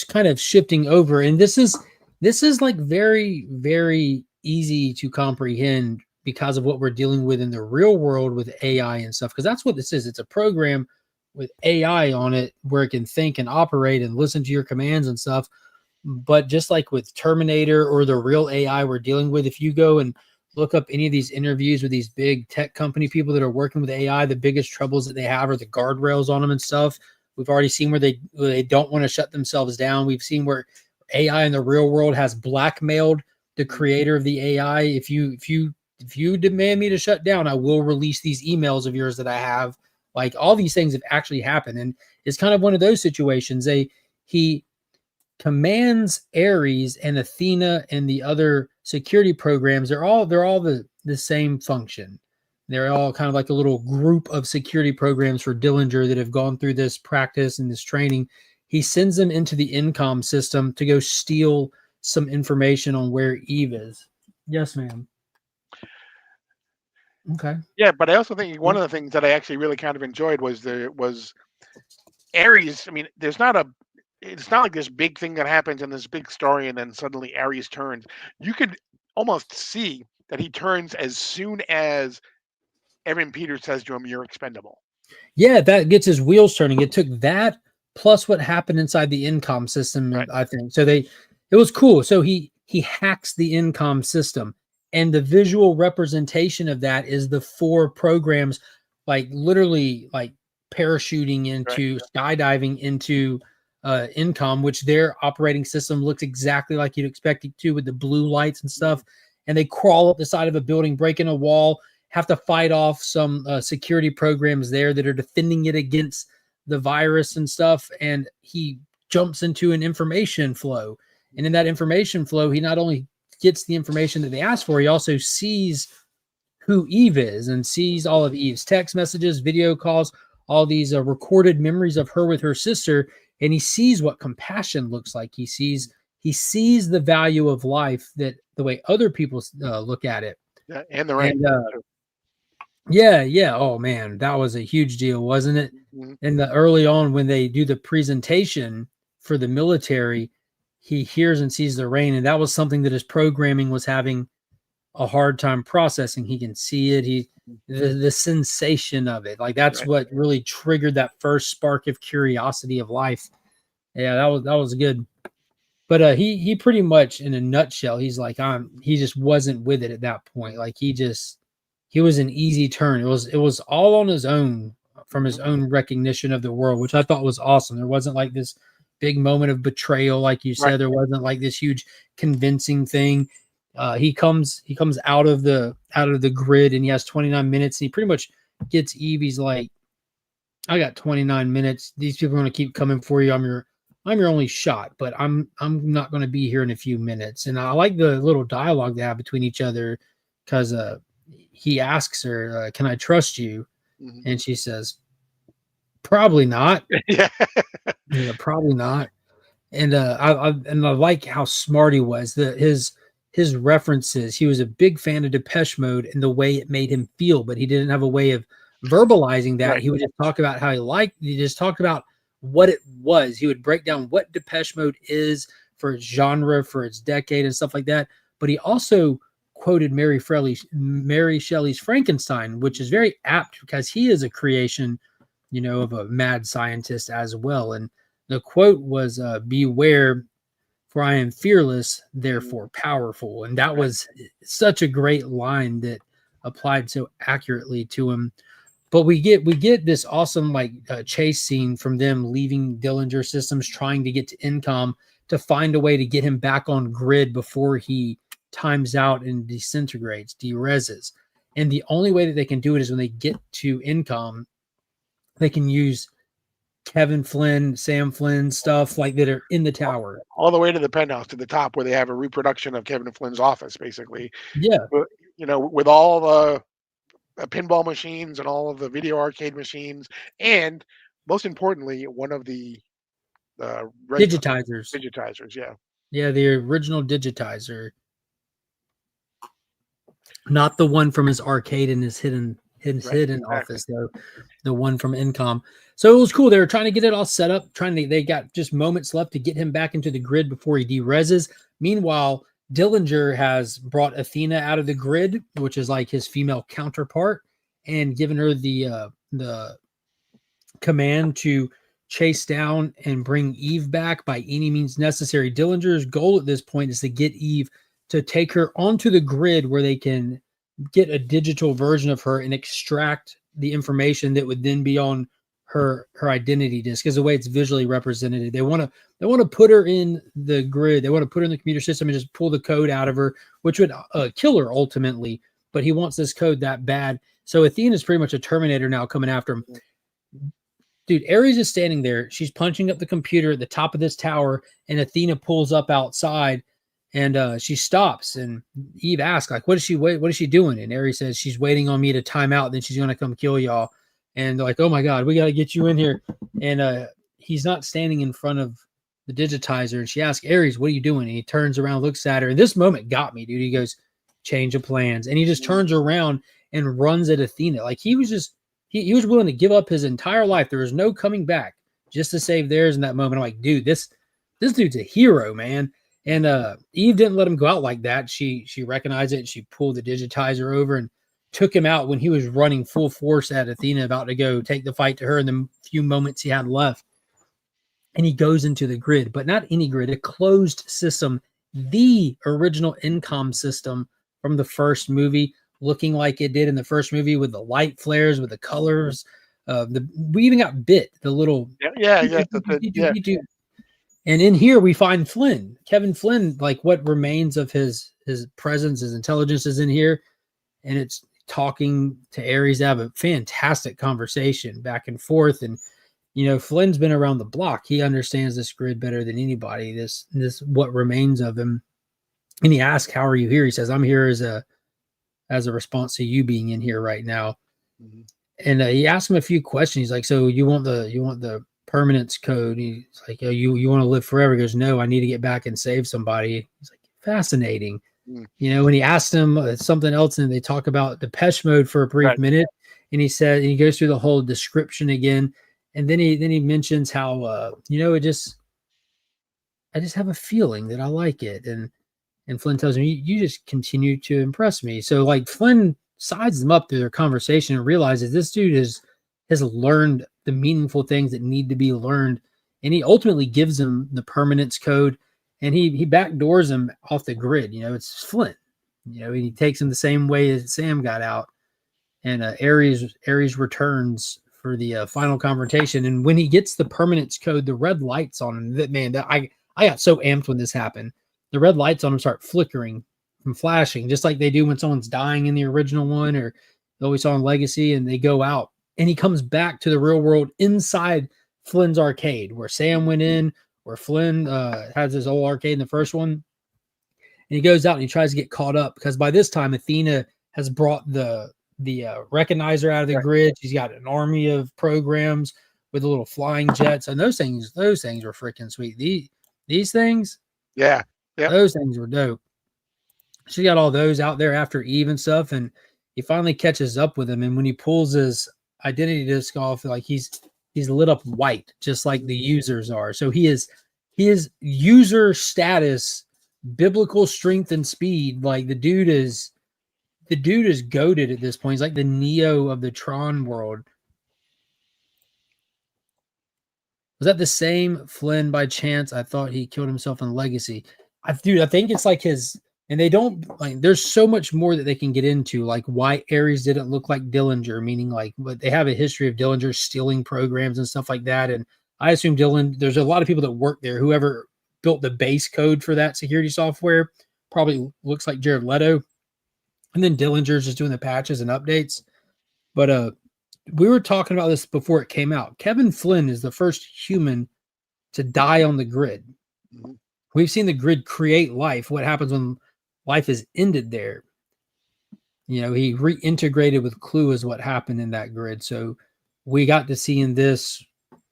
kind of shifting over. And this is like very, very easy to comprehend because of what we're dealing with in the real world with AI and stuff. Because that's what this is. It's a program with AI on it where it can think and operate and listen to your commands and stuff. But just like with Terminator or the real AI we're dealing with, if you go and look up any of these interviews with these big tech company people that are working with AI, the biggest troubles that they have are the guardrails on them and stuff. We've already seen where they don't want to shut themselves down. We've seen where AI in the real world has blackmailed the mm, creator of the AI. If you demand me to shut down, I will release these emails of yours that I have. Like all these things have actually happened, and it's kind of one of those situations. He commands Ares and Athena and the other security programs, they're all the same function. They're all kind of like a little group of security programs for Dillinger that have gone through this practice and this training. He sends them into the Incom system to go steal some information on where Eve is. Yes, ma'am. Okay. yeah, but I also think one of the things that I actually really kind of enjoyed was Ares. I mean, it's not like this big thing that happens in this big story, and then suddenly Ares turns. You could almost see that he turns as soon as Evan Peters says to him, "You're expendable." Yeah, that gets his wheels turning. It took that plus what happened inside the Incom system, Right. I think. So it was cool. So he hacks the Incom system, and the visual representation of that is the four programs, like literally like parachuting Right. into skydiving into Incom, which their operating system looks exactly like you'd expect it to, with the blue lights and stuff. And they crawl up the side of a building, break in a wall, have to fight off some security programs there that are defending it against the virus and stuff. And he jumps into an information flow. And in that information flow, he not only gets the information that they asked for, he also sees who Eve is and sees all of Eve's text messages, video calls, all these recorded memories of her with her sister. And he sees what compassion looks like. He sees the value of life, that the way other people look at it. Yeah, and the rain. Yeah. Oh man, that was a huge deal, wasn't it? Mm-hmm. And early on, when they do the presentation for the military, he hears and sees the rain, and that was something that his programming was having a hard time processing. He can see it. The sensation of it, like that's what really triggered that first spark of curiosity of life. Yeah, that was good. But he pretty much, in a nutshell, he's like, he just wasn't with it at that point. Like he was an easy turn. It was all on his own, from his own recognition of the world, which I thought was awesome. There wasn't like this big moment of betrayal, like you said. Right. There wasn't like this huge convincing thing. He comes out of the grid, and he has 29 minutes, and he pretty much gets Eve. He's like, I got 29 minutes. These people are going to keep coming for you. I'm your only shot, but I'm not going to be here in a few minutes. And I like the little dialogue they have between each other, because he asks her, can I trust you? Mm-hmm. And she says, probably not. Yeah, probably not. And I like how smart he was. His references. He was a big fan of Depeche Mode and the way it made him feel, but he didn't have a way of verbalizing that. Right. He would just talk about how he just talked about what it was. He would break down what Depeche Mode is, for its genre, for its decade, and stuff like that. But he also quoted Mary Shelley's Frankenstein, which is very apt, because he is a creation, of a mad scientist as well. And the quote was, beware, for I am fearless, therefore powerful. And that was such a great line that applied so accurately to him. But we get this awesome chase scene from them leaving Dillinger Systems, trying to get to Incom to find a way to get him back on grid before he times out and disintegrates, dereses. And the only way that they can do it is when they get to Incom, they can use Kevin Flynn, Sam Flynn stuff like that are in the tower. All the way to the penthouse, to the top, where they have a reproduction of Kevin Flynn's office, basically. Yeah. With all the pinball machines and all of the video arcade machines, and most importantly, one of the digitizers. Yeah, the original digitizer, not the one from his arcade in his hidden office, though. The one from Incom. So it was cool. They were trying to get it all set up. They got just moments left to get him back into the grid before he dereses. Meanwhile, Dillinger has brought Athena out of the grid, which is like his female counterpart, and given her the command to chase down and bring Eve back by any means necessary. Dillinger's goal at this point is to get Eve to take her onto the grid, where they can get a digital version of her and extract the information that would then be on her identity disk, because the way it's visually represented. They want to put her in the grid. They want to put her in the computer system and just pull the code out of her, which would kill her ultimately. But he wants this code that bad. So Athena's pretty much a Terminator now, coming after him. Dude, Ares is standing there. She's punching up the computer at the top of this tower, and Athena pulls up outside, and she stops. And Eve asks, what is she doing? And Ares says, she's waiting on me to time out. Then she's going to come kill y'all. And they're like, oh my God, we got to get you in here. And he's not standing in front of the digitizer. And she asks, Ares, what are you doing? And he turns around, looks at her. And this moment got me, dude. He goes, change of plans. And he just turns around and runs at Athena. Like he was just, he was willing to give up his entire life. There was no coming back just to save theirs in that moment. I'm like, dude, this dude's a hero, man. And Eve didn't let him go out like that. She recognized it, and she pulled the digitizer over and took him out when he was running full force at Athena, about to go take the fight to her in the few moments he had left. And he goes into the grid, but not any grid, a closed system, the original Incom system from the first movie, looking like it did in the first movie, with the light flares, with the colors. We even got Bit, the little And in here we find Flynn, Kevin Flynn, like what remains of his presence, his intelligence is in here, and it's talking to Ares. They have a fantastic conversation back and forth, and Flynn's been around the block. He understands this grid better than anybody. This what remains of him. And he asks, "How are you here?" He says, "I'm here as a response to you being in here right now." Mhm. And he asks him a few questions. He's like, "So you want the permanence code?" He's like, "Oh, you want to live forever?" He goes, "No, I need to get back and save somebody." He's like, "Fascinating." Mm. When he asked him something else, and they talk about Depeche Mode for a brief Right. minute, and he goes through the whole description again, and then he mentions how I just have a feeling that I like it, and Flynn tells him, you just continue to impress me. So like Flynn sides them up through their conversation and realizes this dude has learned the meaningful things that need to be learned, and he ultimately gives him the permanence code, and he backdoors him off the grid. It's Flynn. He takes him the same way as Sam got out, and Ares returns for the final confrontation. And when he gets the permanence code, the red lights on him. I got so amped when this happened. The red lights on him start flickering and flashing, just like they do when someone's dying in the original one, or that we saw in Legacy, and they go out. And he comes back to the real world inside Flynn's arcade, where Sam went in, where Flynn has his old arcade in the first one. And he goes out and he tries to get caught up, because by this time Athena has brought the recognizer out of the grid. She's got an army of programs with the little flying jets, and those things were freaking sweet. These things, Yeah. Yep. those things were dope. She got all those out there after Eve and stuff, and he finally catches up with him. And when he pulls his identity disc off, like he's lit up white, just like the users are. So his user status, biblical strength and speed, like the dude is goated at this point. He's like the Neo of the Tron world. Was that the same Flynn by chance? I thought he killed himself in Legacy. I think it's like his, and they don't, like, there's so much more that they can get into, like why Ares didn't look like Dillinger, meaning like, but they have a history of Dillinger stealing programs and stuff like that. And I assume there's a lot of people that work there. Whoever built the base code for that security software probably looks like Jared Leto. And then Dillinger's just doing the patches and updates. But we were talking about this before it came out. Kevin Flynn is the first human to die on the grid. Mm-hmm. We've seen the grid create life. What happens when life is ended there? He reintegrated with Clue is what happened in that grid. So we got to see in this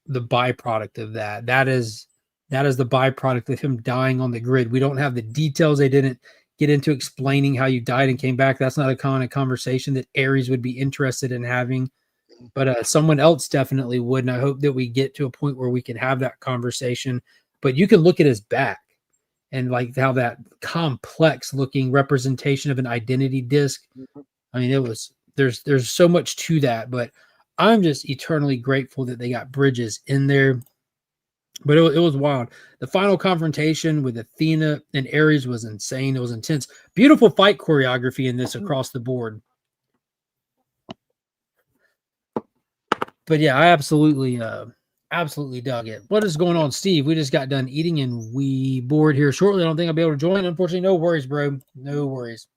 the byproduct of that. That is the byproduct of him dying on the grid. We don't have the details. They didn't get into explaining how you died and came back. That's not a kind of conversation that Ares would be interested in having. But someone else definitely would, and I hope that we get to a point where we can have that conversation. But you can look at his back and like how that complex looking representation of an identity disc. I mean, there's so much to that, but I'm just eternally grateful that they got Bridges in there. But it was wild. The final confrontation with Athena and Ares was insane. It was intense. Beautiful fight choreography in this across the board. But yeah, I absolutely dug it. What is going on, Steve? We just got done eating and we board here shortly. I don't think I'll be able to join. Unfortunately, no worries, bro. No worries.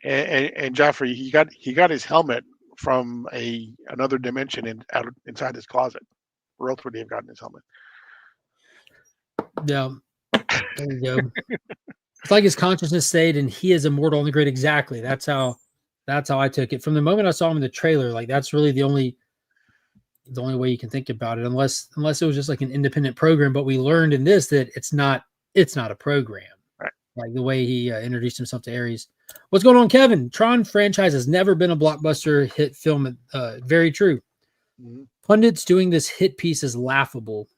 And Joffrey, he got his helmet from another dimension inside his closet. Where else would he have gotten his helmet? Yeah. There you go. It's like his consciousness stayed and he is immortal on the grid. Exactly. That's how I took it. From the moment I saw him in the trailer, like that's really the only way you can think about it, unless it was just like an independent program. But we learned in this that it's not a program. Right. Like the way he introduced himself to Ares. What's going on, Kevin? Tron franchise has never been a blockbuster hit film. Very true. Mm-hmm. Pundits doing this hit piece is laughable.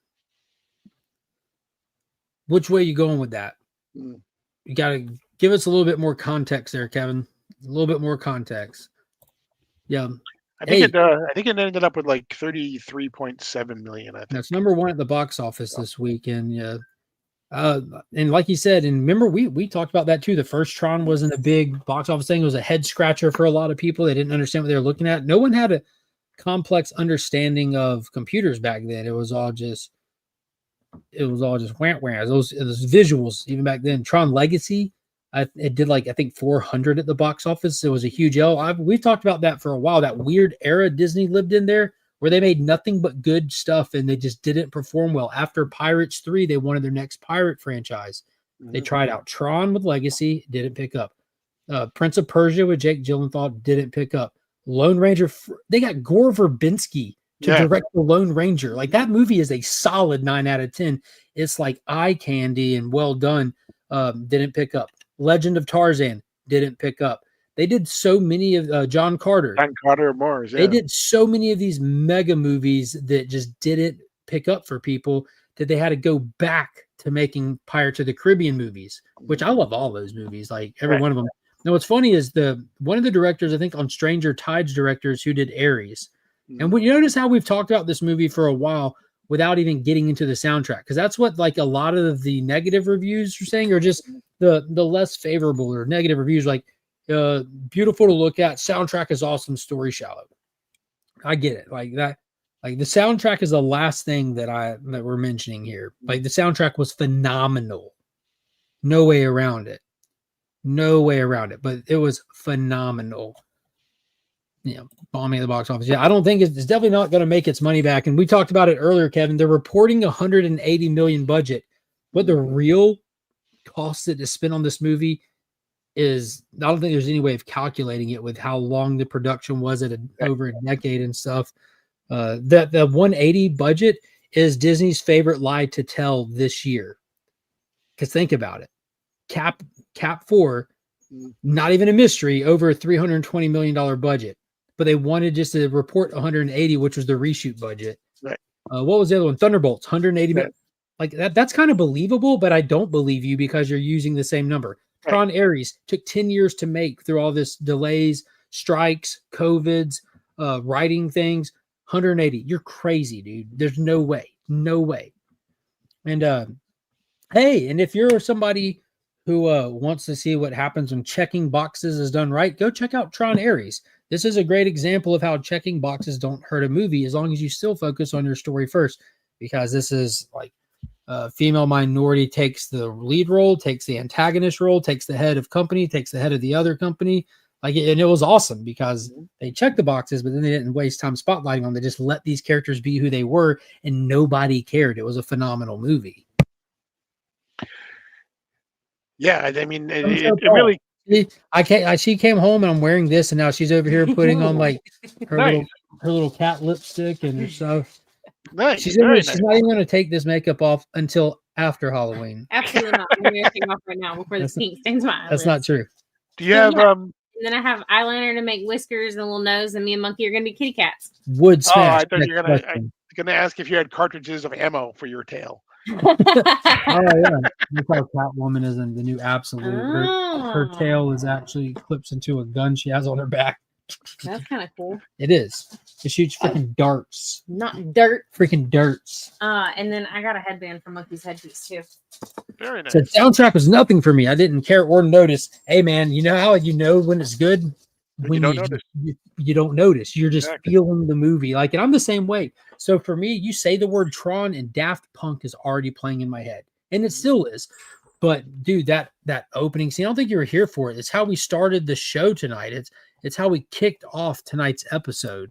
Which way are you going with that? Mm. You got to give us a little bit more context there, Kevin. A little bit more context. Yeah. I think it ended up with like 33.7 million. I think that's number one at the box office this week. And yeah. And like you said, and remember we talked about that too. The first Tron wasn't a big box office thing. It was a head scratcher for a lot of people. They didn't understand what they were looking at. No one had a complex understanding of computers back then. It was all just it was all just wham wham. Those visuals even back then. Tron Legacy, it did like I think 400 at the box office. It was a huge L. We've talked about that for a while. That weird era Disney lived in there, where they made nothing but good stuff and they just didn't perform well. After Pirates 3, they wanted their next pirate franchise. They tried out Tron with Legacy, didn't pick up. Prince of Persia with Jake Gyllenhaal, didn't pick up. Lone Ranger, they got Gore Verbinski to direct the Lone Ranger. Like, that movie is a solid 9 out of 10. It's like eye candy and well done. Didn't pick up. Legend of Tarzan, didn't pick up. They did so many of John Carter. John Carter Mars. Yeah. They did so many of these mega movies that just didn't pick up for people that they had to go back to making Pirates of the Caribbean movies, which I love all those movies, like every one of them. Now, what's funny is one of the directors, I think on Stranger Tides directors, who did Aries. And when you notice how we've talked about this movie for a while without even getting into the soundtrack, because that's what like a lot of the negative reviews are saying, or just the less favorable or negative reviews, like beautiful to look at, soundtrack is awesome, story shallow. I get it, like that. Like the soundtrack is the last thing that we're mentioning here. Like the soundtrack was phenomenal, no way around it, But it was phenomenal. Bombing the box office. Yeah, I don't think it's definitely not going to make its money back. And we talked about it earlier, Kevin. They're reporting $180 million budget. What the real cost that is spent on this movie is, I don't think there's any way of calculating it with how long the production was at over a decade and stuff. That the 180 budget is Disney's favorite lie to tell this year. Because think about it. Cap 4, not even a mystery, over a $320 million budget. But they wanted just to report 180, which was the reshoot budget. Right. What was the other one? Thunderbolts, 180 million. Like that's kind of believable, but I don't believe you because you're using the same number. Right. Tron Ares took 10 years to make through all this delays, strikes, COVIDs, writing things. 180. You're crazy, dude. There's no way. No way. And hey, and if you're somebody who wants to see what happens when checking boxes is done right, go check out Tron Ares. This is a great example of how checking boxes don't hurt a movie as long as you still focus on your story first, because this is like female minority takes the lead role, takes the antagonist role, takes the head of company, takes the head of the other company. And it was awesome because they checked the boxes, but then they didn't waste time spotlighting them. They just let these characters be who they were, and nobody cared. It was a phenomenal movie. Yeah, I mean, it really. She came home and I'm wearing this, and now she's over here putting on like her little cat lipstick and her stuff. Nice. She's not even going to take this makeup off until after Halloween. Absolutely not. I'm going to take off right now before the pink stains my eyelids. That's not true. Do you have And then I have eyeliner to make whiskers and a little nose, and me and Monkey are going to be kitty cats. Wood smash. I thought you were going to ask if you had cartridges of ammo for your tail. Oh yeah, that's how Catwoman is in the new Absolute. Her tail is actually clips into a gun she has on her back. That's kind of cool. It is. It shoots freaking darts. Not dirt. Freaking darts. And then I got a headband from Monkey's headpiece too. Very nice. So the soundtrack was nothing for me. I didn't care or notice. Hey man, you know how you know when it's good? When you don't notice. You don't notice. You're just feeling the movie. Like, and I'm the same way. So for me, you say the word Tron and Daft Punk is already playing in my head. And it still is. But dude, that opening scene, I don't think you were here for it. It's how we started the show tonight. It's how we kicked off tonight's episode.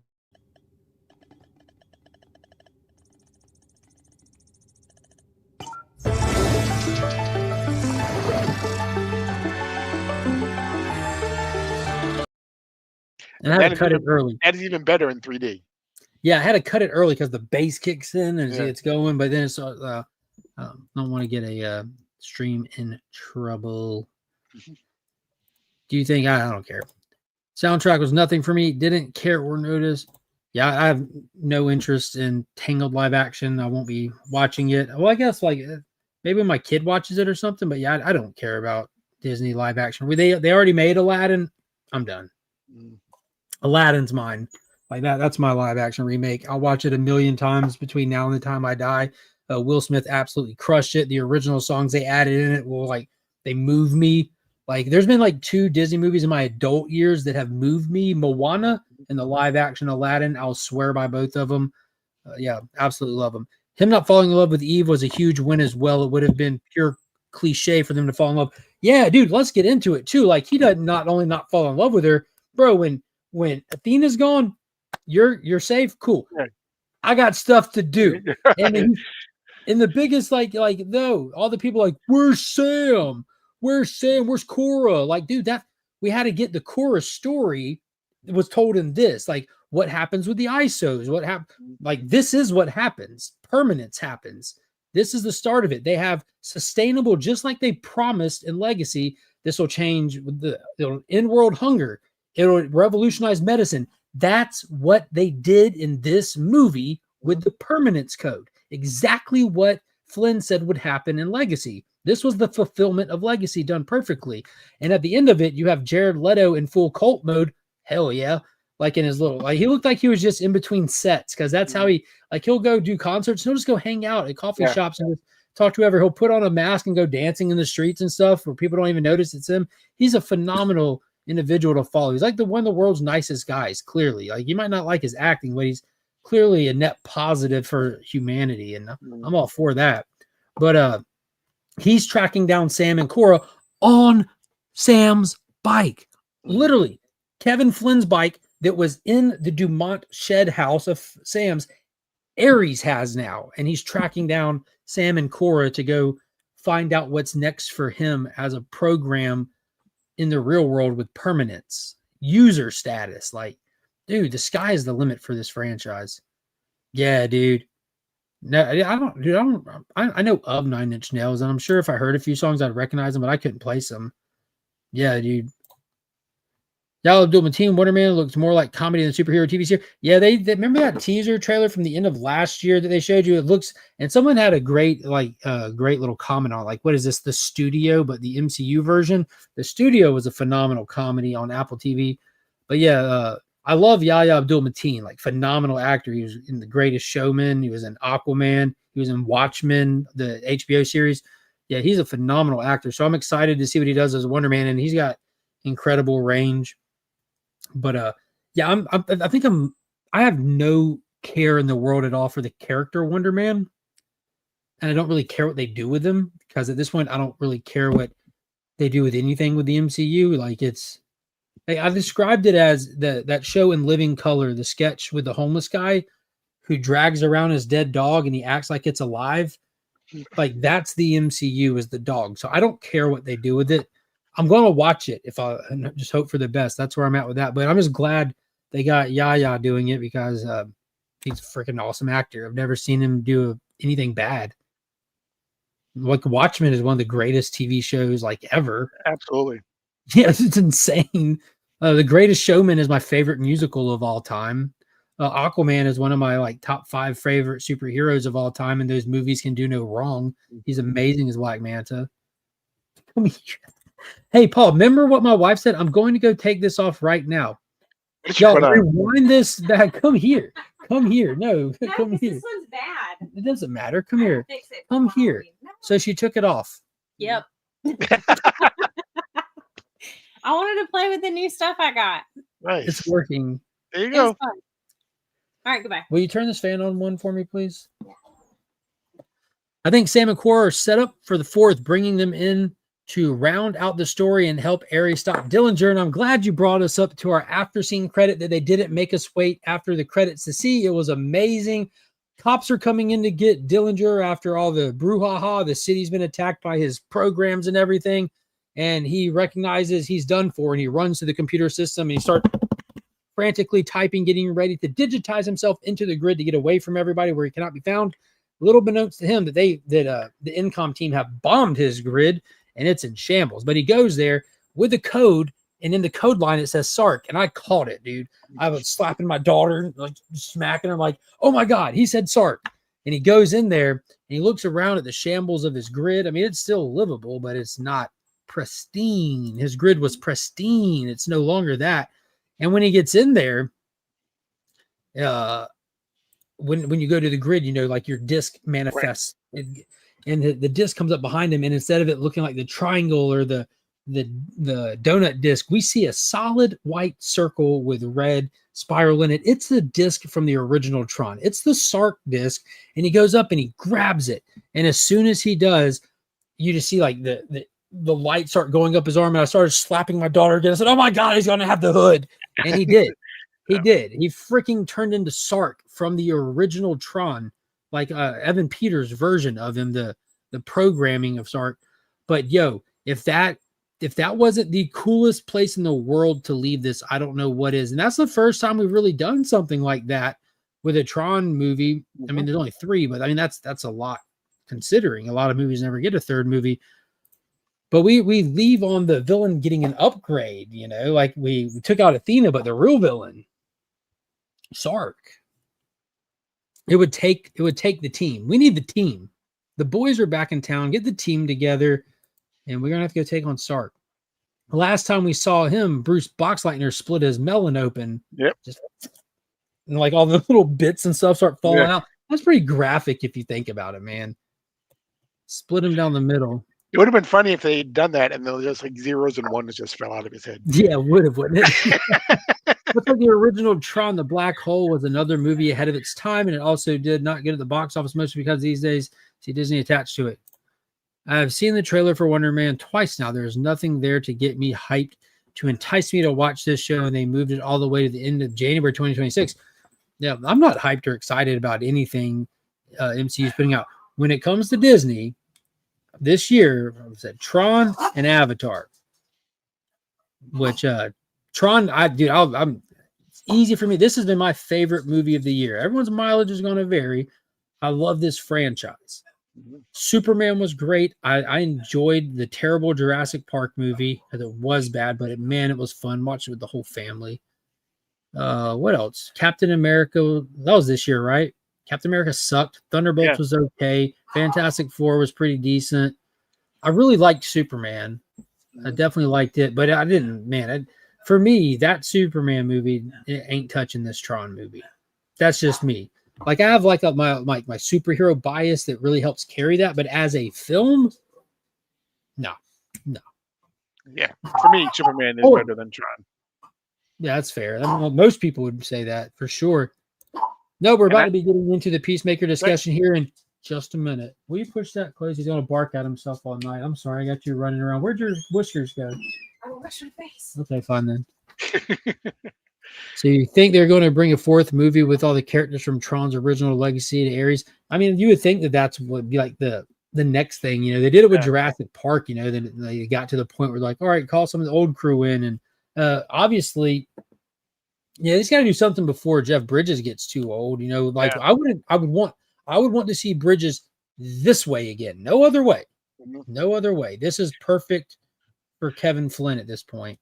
And I had to cut it early. That is even better in 3D. Yeah, I had to cut it early because the bass kicks in and it's going. But then it's I don't want to get a stream in trouble. Do you think I don't care? Soundtrack was nothing for me. Didn't care or notice. Yeah, I have no interest in Tangled live action. I won't be watching it. Well, I guess like maybe my kid watches it or something. But yeah, I don't care about Disney live action. They already made Aladdin. I'm done. Aladdin's mine. Like that's my live action remake. I'll watch it a million times between now and the time I die. Will Smith absolutely crushed it. The original songs they added in it will they move me. Like there's been like 2 Disney movies in my adult years that have moved me. Moana and the live action Aladdin. I'll swear by both of them. Yeah, absolutely love them. Him not falling in love with Eve was a huge win as well. It would have been pure cliche for them to fall in love. Yeah, dude, let's get into it too. Like he does not only not fall in love with her, bro. When Athena's gone, you're safe. Cool. Right. I got stuff to do. And then in the biggest no, all the people like, where's Sam? Where's Sam? Where's Cora? Like, dude, that we had to get the Cora story that was told in this. Like, what happens with the ISOs? What happened? Like, this is what happens. Permanence happens. This is the start of it. They have sustainable, just like they promised in Legacy. This will change with the in-world hunger. It'll revolutionize medicine. That's what they did in this movie with the permanence code. Exactly what Flynn said would happen in Legacy. This was the fulfillment of Legacy done perfectly. And at the end of it, you have Jared Leto in full cult mode. Hell yeah. Like in his little, like he looked like he was just in between sets because that's how he'll go do concerts. He'll just go hang out at coffee shops and just talk to whoever. He'll put on a mask and go dancing in the streets and stuff where people don't even notice it's him. He's a phenomenal individual to follow. He's like one of the world's nicest guys, clearly. Like you might not like his acting, but he's clearly a net positive for humanity. And I'm all for that. But he's tracking down Sam and Cora on Sam's bike. Literally, Kevin Flynn's bike that was in the Dumont shed house of Sam's, Ares has now. And he's tracking down Sam and Cora to go find out what's next for him as a program in the real world with permanence, user status. Like, dude, the sky is the limit for this franchise. Yeah, dude. No, I know of 9 Inch Nails, and I'm sure if I heard a few songs, I'd recognize them, but I couldn't place them. Yeah, dude. Y'all doing Team Wonderman looks more like comedy than superhero TV series. Yeah, they remember that teaser trailer from the end of last year that they showed you. It looks, and someone had a great little comment on like, what is this? The Studio, but the MCU version. The Studio was a phenomenal comedy on Apple TV. But yeah, I love Yahya Abdul-Mateen, like phenomenal actor. He was in The Greatest Showman. He was in Aquaman. He was in Watchmen, the HBO series. Yeah, he's a phenomenal actor. So I'm excited to see what he does as Wonder Man, and he's got incredible range. But yeah, I have no care in the world at all for the character Wonder Man, and I don't really care what they do with him because at this point I don't really care what they do with anything with the MCU. Like I described it as that show in Living Color, the sketch with the homeless guy who drags around his dead dog and he acts like it's alive. Like that's the MCU is the dog. So I don't care what they do with it. I'm going to watch it if I just hope for the best. That's where I'm at with that. But I'm just glad they got Yahya doing it because he's a freaking awesome actor. I've never seen him do anything bad. Like Watchmen is one of the greatest TV shows like ever. Absolutely. Yes, it's insane. The Greatest Showman is my favorite musical of all time. Aquaman is one of my like top 5 favorite superheroes of all time, and those movies can do no wrong. He's amazing as Black Manta. Come here. Hey, Paul, remember what my wife said? I'm going to go take this off right now. Y'all rewind this back. Come here. Come here. No, come here. This one's bad. It doesn't matter. Come here. Come here. No. So she took it off. Yep. I wanted to play with the new stuff I got. Nice. It's working. There you go. All right, goodbye. Will you turn this fan on one for me, please? Yeah. I think Sam and Cora are set up for the 4th, bringing them in to round out the story and help Ares stop Dillinger. And I'm glad you brought us up to our after scene credit that they didn't make us wait after the credits to see. It was amazing. Cops are coming in to get Dillinger after all the brouhaha. The city's been attacked by his programs and everything. And he recognizes he's done for, and he runs to the computer system and he starts frantically typing, getting ready to digitize himself into the grid to get away from everybody where he cannot be found. Little beknownst to him that the Incom team have bombed his grid and it's in shambles. But he goes there with the code, and in the code line it says Sark, and I caught it, dude. I was slapping my daughter, like smacking her, like, oh my God, he said Sark. And he goes in there and he looks around at the shambles of his grid. I mean, it's still livable, but it's not pristine. His grid was pristine. It's no longer that. And when he gets in there, when you go to the grid, you know, like your disc manifests, right. And the disc comes up behind him, and instead of it looking like the triangle or the the donut disc, we see a solid white circle with red spiral in it. It's the disc from the original Tron. It's the Sark disc, and he goes up and he grabs it. And as soon as he does, you just see like the light start going up his arm, and I started slapping my daughter again. I said, "Oh my God, he's gonna have the hood," and he did. He did. He freaking turned into Sark from the original Tron, like Evan Peters' version of him, the programming of Sark. But yo, if that wasn't the coolest place in the world to leave this, I don't know what is. And that's the first time we've really done something like that with a Tron movie. I mean, there's only 3, but I mean that's a lot, considering a lot of movies never get a 3rd movie. But we leave on the villain getting an upgrade, you know, like we took out Athena, but the real villain, Sark. It would take the team. We need the team. The boys are back in town. Get the team together, and we're gonna have to go take on Sark. The last time we saw him, Bruce Boxleitner split his melon open. Yep. And like all the little bits and stuff start falling out. That's pretty graphic if you think about it, man. Split him down the middle. It would have been funny if they'd done that and they'll just like zeros and ones just fell out of his head. Yeah, would have, wouldn't it? Looks like the original Tron, The Black Hole, was another movie ahead of its time, and it also did not get at the box office, mostly because these days see Disney attached to it. I've seen the trailer for Wonder Man twice now. There's nothing there to get me hyped, to entice me to watch this show, and they moved it all the way to the end of January 2026. Yeah, I'm not hyped or excited about anything MCU is putting out. When it comes to Disney, this year, I said Tron and Avatar. Which Tron, I'm it's easy for me. This has been my favorite movie of the year. Everyone's mileage is going to vary. I love this franchise. Superman was great. I enjoyed the terrible Jurassic Park movie because it was bad, but it was fun. Watched it with the whole family. What else? Captain America, that was this year, right? Captain America sucked. Thunderbolts was okay. Fantastic Four was pretty decent. I really liked Superman. I definitely liked it, but I didn't, man. For me, that Superman movie, it ain't touching this Tron movie. That's just me. Like I have like my superhero bias that really helps carry that, but as a film, no. Yeah, for me, Superman is better than Tron. Yeah, that's fair. I mean, most people would say that for sure. No, we're about to be getting into the Peacemaker discussion here in just a minute. Will you push that close? He's going to bark at himself all night. I'm sorry, I got you running around. Where'd your whiskers go? I will wash my face. Okay, fine then. So you think they're going to bring a 4th movie with all the characters from Tron's original legacy to Ares? I mean, you would think that that's what would be like the next thing. You know, they did it with Jurassic Park. You know, then they got to the point where like, all right, call some of the old crew in, and obviously, yeah, he's got to do something before Jeff Bridges gets too old. You know, like I would want to see Bridges this way again. No other way. No other way. This is perfect for Kevin Flynn at this point.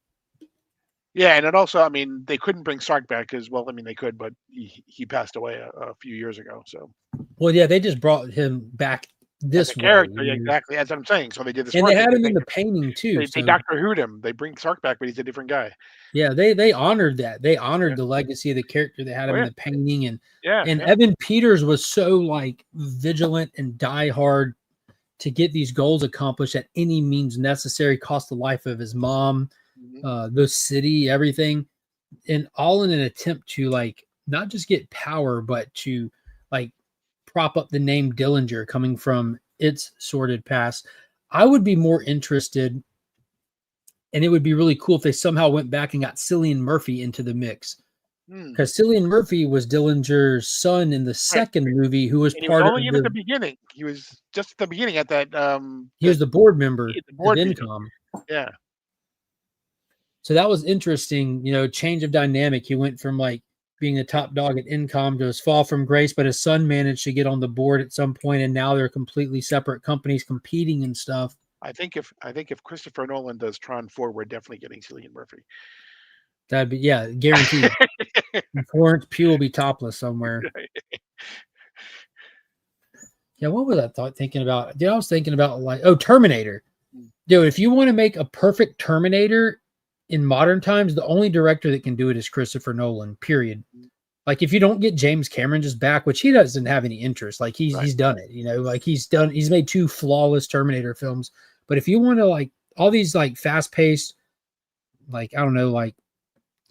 Yeah, and it also, I mean, they couldn't bring Sark back because, well, I mean, they could, but he passed away a few years ago. So, well, yeah, they just brought him back this character, way. exactly. As I'm saying, so they did this, and they had him in the painting too. They Doctor Who'd him. They bring Sark back, but he's a different guy. Yeah, they honored that. They honored the legacy of the character. They had him in the painting, and Evan Peters was so like vigilant and diehard to get these goals accomplished at any means necessary. Cost the life of his mom. The city, everything, and all in an attempt to like not just get power, but to like prop up the name Dillinger coming from its sordid past. I would be more interested, and it would be really cool if they somehow went back and got Cillian Murphy into the mix, because Cillian Murphy was Dillinger's son in the second movie, who was part of at the beginning. He was just at the beginning at that. He was the board member at Incom. Yeah. So that was interesting, you know, change of dynamic. He went from like being the top dog at Incom to his fall from grace, but his son managed to get on the board at some point, and now they're completely separate companies competing and stuff. I think if Christopher Nolan does Tron 4, we're definitely getting Cillian Murphy. That'd be guaranteed. Florence Pugh will be topless somewhere. Yeah, what was I thinking about? Dude, I was thinking about like Terminator. Dude, if you want to make a perfect Terminator in modern times, the only director that can do it is Christopher Nolan, period. Like if you don't get James Cameron just back, which he doesn't have any interest, like he's done it, you know, like he's made 2 flawless Terminator films. But if you want to like all these like fast paced, like I don't know, like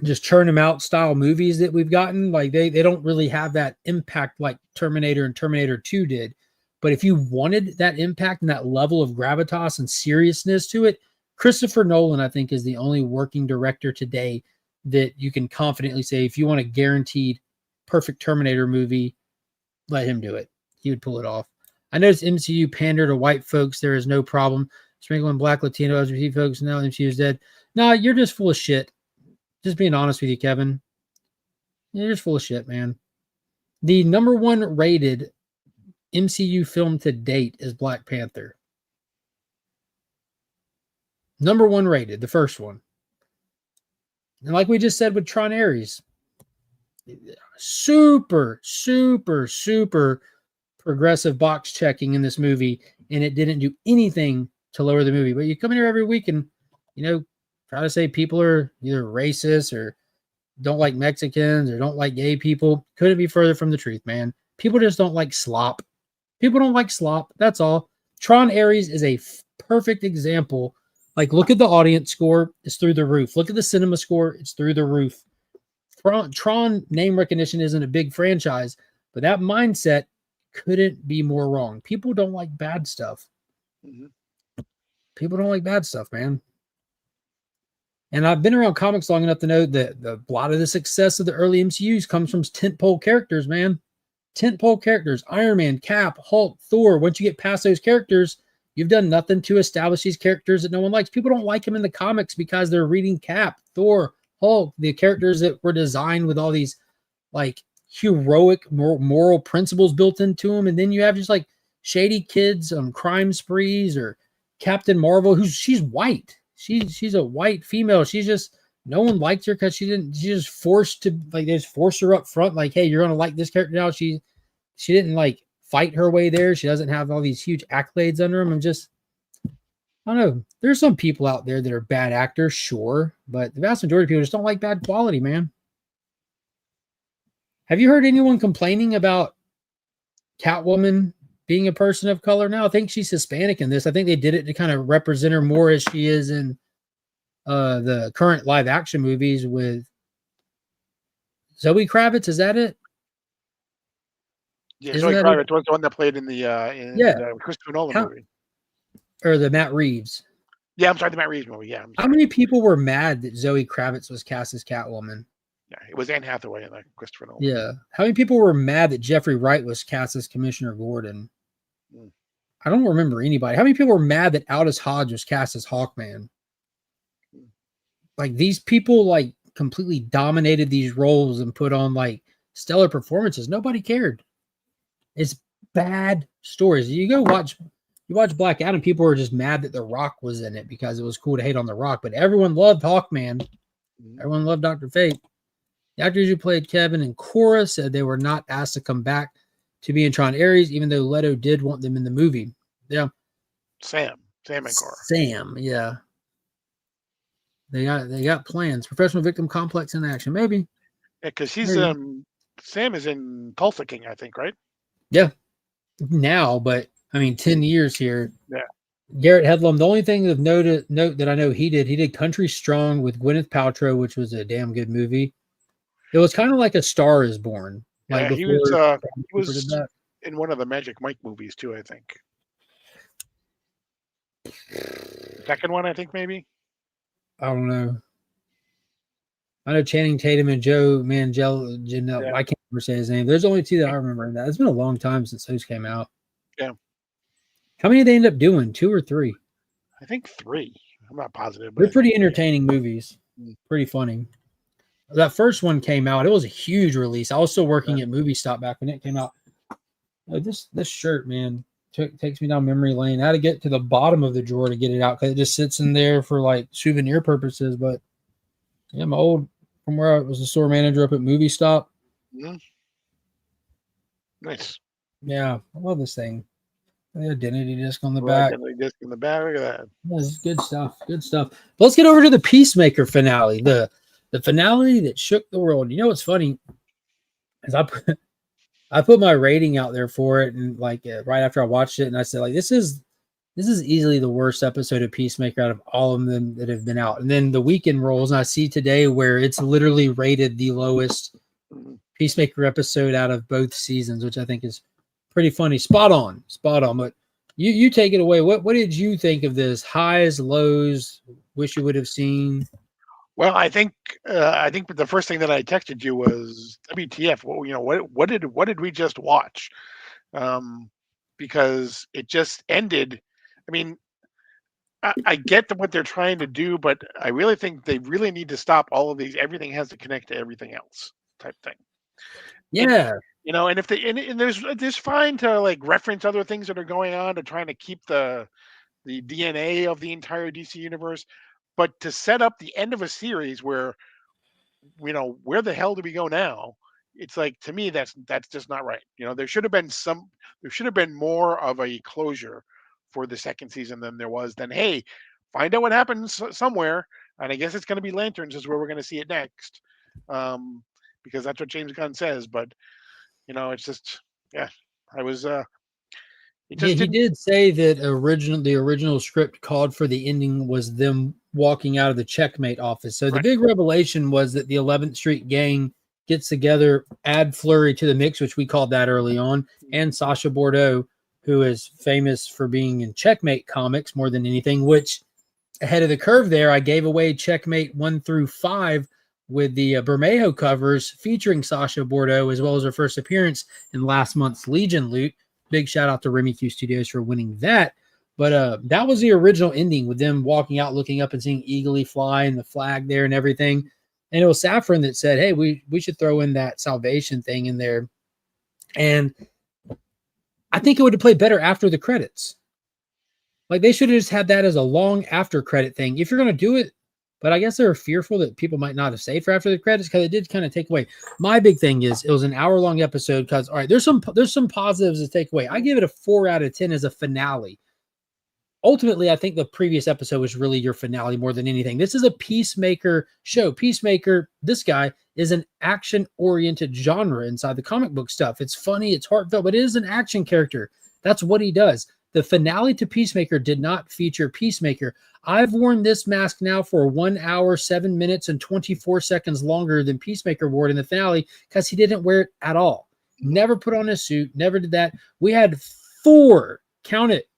just churn them out style movies that we've gotten, like they don't really have that impact like Terminator and Terminator 2 did. But if you wanted that impact and that level of gravitas and seriousness to it, Christopher Nolan, I think, is the only working director today that you can confidently say, if you want a guaranteed perfect Terminator movie, let him do it. He would pull it off. I noticed MCU pander to white folks. There is no problem. Sprinkling black, Latino, LGBT folks. Now MCU is dead. Nah, you're just full of shit. Just being honest with you, Kevin. You're just full of shit, man. The number 1 rated MCU film to date is Black Panther. Number 1 rated, the first one. And like we just said with Tron Ares, super, super, super progressive box checking in this movie, and it didn't do anything to lower the movie. But you come in here every week and, try to say people are either racist or don't like Mexicans or don't like gay people. Couldn't be further from the truth, man. People just don't like slop. People don't like slop. That's all. Tron Ares is a perfect example. Like, look at the audience score. It's through the roof. Look at the cinema score. It's through the roof. Tron name recognition isn't a big franchise, but that mindset couldn't be more wrong. People don't like bad stuff. Mm-hmm. People don't like bad stuff, man. And I've been around comics long enough to know that a lot of the success of the early MCUs comes from tentpole characters, man. Tentpole characters, Iron Man, Cap, Hulk, Thor. Once you get past those characters, you've done nothing to establish these characters that no one likes. People don't like them in the comics because they're reading Cap, Thor, Hulk, the characters that were designed with all these like heroic moral principles built into them. And then you have just like shady kids on crime sprees, or Captain Marvel, she's white. She's a white female. She's just, no one liked her because she just forced to, like, they just forced her up front. Like, hey, you're going to like this character now. She didn't like fight her way there. She doesn't have all these huge accolades under them. And just, I don't know. There's some people out there that are bad actors, sure. But the vast majority of people just don't like bad quality, man. Have you heard anyone complaining about Catwoman being a person of color now? I think she's Hispanic in this. I think they did it to kind of represent her more as she is in the current live action movies with Zoe Kravitz. Is that it? Yeah, Zoe Kravitz was the one that played in the Christopher Nolan movie. Or the Matt Reeves. Yeah, I'm sorry, the Matt Reeves movie. Yeah. How many people were mad that Zoe Kravitz was cast as Catwoman? Yeah, it was Anne Hathaway in the Christopher Nolan. Yeah. How many people were mad that Jeffrey Wright was cast as Commissioner Gordon? I don't remember anybody. How many people were mad that Aldous Hodge was cast as Hawkman? Like, these people like completely dominated these roles and put on like stellar performances. Nobody cared. It's bad stories. You watch Black Adam, people were just mad that The Rock was in it because it was cool to hate on The Rock, but everyone loved Hawkman. Everyone loved Dr. Fate. The actors who played Kevin and Cora said they were not asked to come back to be in Tron Ares, even though Leto did want them in the movie. Yeah. Sam and Cora. Sam, yeah. They got plans. Professional victim complex in action, maybe. Yeah, because he's Sam is in Tulsa King, I think, right? Yeah. Now, but I mean, 10 years here. Yeah. Garrett Hedlund, the only thing of note that I know he did Country Strong with Gwyneth Paltrow, which was a damn good movie. It was kind of like A Star Is Born. Like, yeah, he was in one of the Magic Mike movies too, I think. Second one, I think, maybe. I don't know. I know Channing Tatum and Joe Manganiello. Yeah. I can't remember say his name. There's only two that I remember in that. It's been a long time since those came out. Yeah. How many did they end up doing? 2 or 3? I think 3. I'm not positive. They're pretty entertaining movies. Pretty funny. That first one came out. It was a huge release. I was still working at Movie Stop back when it came out. This shirt, man, takes me down memory lane. I had to get to the bottom of the drawer to get it out because it just sits in there for like souvenir purposes. But yeah, my old, from where I was a store manager up at Movie Stop. Mm-hmm. Nice. Yeah, I love this thing. The identity disc on the back. Identity disc in the back. Look at that. That's good stuff. Good stuff. But let's get over to the Peacemaker finale. The finale that shook the world. You know what's funny is I put my rating out there for it, and like right after I watched it, and I said, like, this is this is easily the worst episode of Peacemaker out of all of them that have been out. And then the weekend rolls, and I see today where it's literally rated the lowest Peacemaker episode out of both seasons, which I think is pretty funny. Spot on. But you take it away. What did you think of this? Highs, lows, wish you would have seen? Well, I think the first thing that I texted you was WTF. What did we just watch? Because it just ended. I mean, I get what they're trying to do, but I really think they really need to stop all of these. Everything has to connect to everything else type thing. Yeah. And if and there's fine to like reference other things that are going on to trying to keep the DNA of the entire DC universe, but to set up the end of a series where where the hell do we go now? It's like, to me, that's just not right. There should have been more of a closure for the second season than there was. Then, hey, find out what happens somewhere, and I guess it's going to be Lanterns is where we're going to see it next, because that's what James Gunn says. But it's just, yeah, I was. It just He didn't. did say that the original script called for the ending was them walking out of the Checkmate office. So the Right. big revelation was that the 11th Street gang gets together, add Flurry to the mix, which we called that early on, and Sasha Bordeaux, who is famous for being in Checkmate comics more than anything, which ahead of the curve there, I gave away Checkmate 1 through 5 with the Bermejo covers featuring Sasha Bordeaux, as well as her first appearance in last month's Legion loot. Big shout out to Remy Q Studios for winning that. But that was the original ending with them walking out, looking up and seeing Eagly fly and the flag there and everything. And it was Saffron that said, hey, we should throw in that salvation thing in there. And I think it would have played better after the credits. Like, they should have just had that as a long after credit thing if you're going to do it. But I guess they were fearful that people might not have stayed for after the credits because it did kind of take away. My big thing is it was an hour-long episode because, all right, there's some positives to take away. I give it a 4 out of 10 as a finale. Ultimately, I think the previous episode was really your finale more than anything. This is a Peacemaker show. Peacemaker, this guy, is an action-oriented genre inside the comic book stuff. It's funny, it's heartfelt, but it is an action character. That's what he does. The finale to Peacemaker did not feature Peacemaker. I've worn this mask now for 1 hour, 7 minutes, and 24 seconds longer than Peacemaker wore in the finale because he didn't wear it at all. Never put on a suit, never did that. We had 4, count it,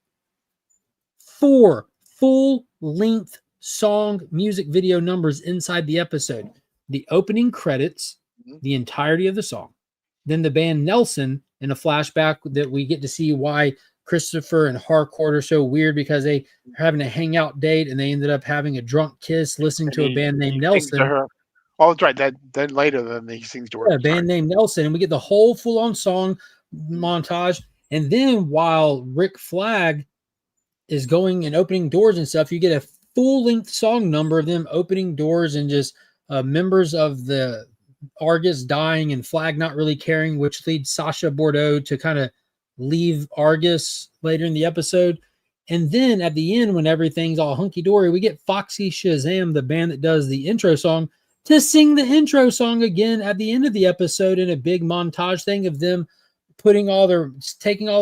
4 full-length song music video numbers inside the episode. The opening credits, the entirety of the song. Then the band Nelson in a flashback that we get to see why Christopher and Harcourt are so weird because they are having a hangout date and they ended up having a drunk kiss listening to a band named Nelson. Oh, that's right. Then later, then he sings to her. Yeah, a band named Nelson, and we get the whole full-on song montage. And then while Rick Flag is going and opening doors and stuff, you get a full-length song number of them opening doors and just members of the Argus dying and Flag not really caring, which leads Sasha Bordeaux to kind of leave Argus later in the episode. And then at the end, when everything's all hunky-dory, we get Foxy Shazam, the band that does the intro song, to sing the intro song again at the end of the episode in a big montage thing of them taking all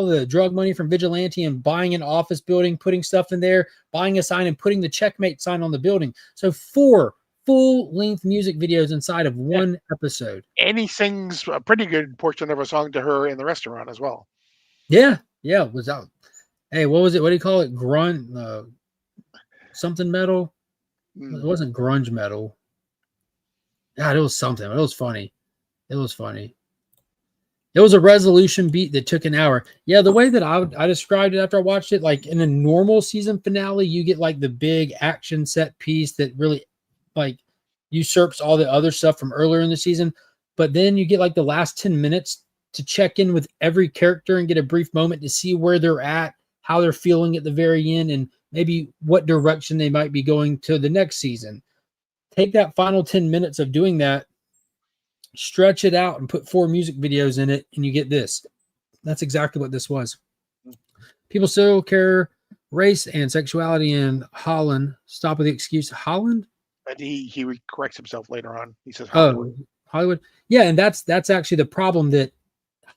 the drug money from Vigilante and buying an office building, putting stuff in there, buying a sign and putting the Checkmate sign on the building. So 4 full-length music videos inside of one episode. And he sings a pretty good portion of a song to her in the restaurant as well. Yeah, it was out. Hey, what was it? What do you call it? Grunge, something metal? It wasn't grunge metal. God, it was something. It was funny. It was a resolution beat that took an hour. Yeah, the way that I described it after I watched it, like in a normal season finale, you get like the big action set piece that really like usurps all the other stuff from earlier in the season. But then you get like the last 10 minutes to check in with every character and get a brief moment to see where they're at, how they're feeling at the very end, and maybe what direction they might be going to the next season. Take that final 10 minutes of doing that, stretch it out, and put 4 music videos in it, and you get this. That's exactly what this was. People still care race and sexuality in Holland. Stop with the excuse. Holland? And he corrects himself later on. He says Hollywood. Oh, Hollywood. Yeah, and that's actually the problem, that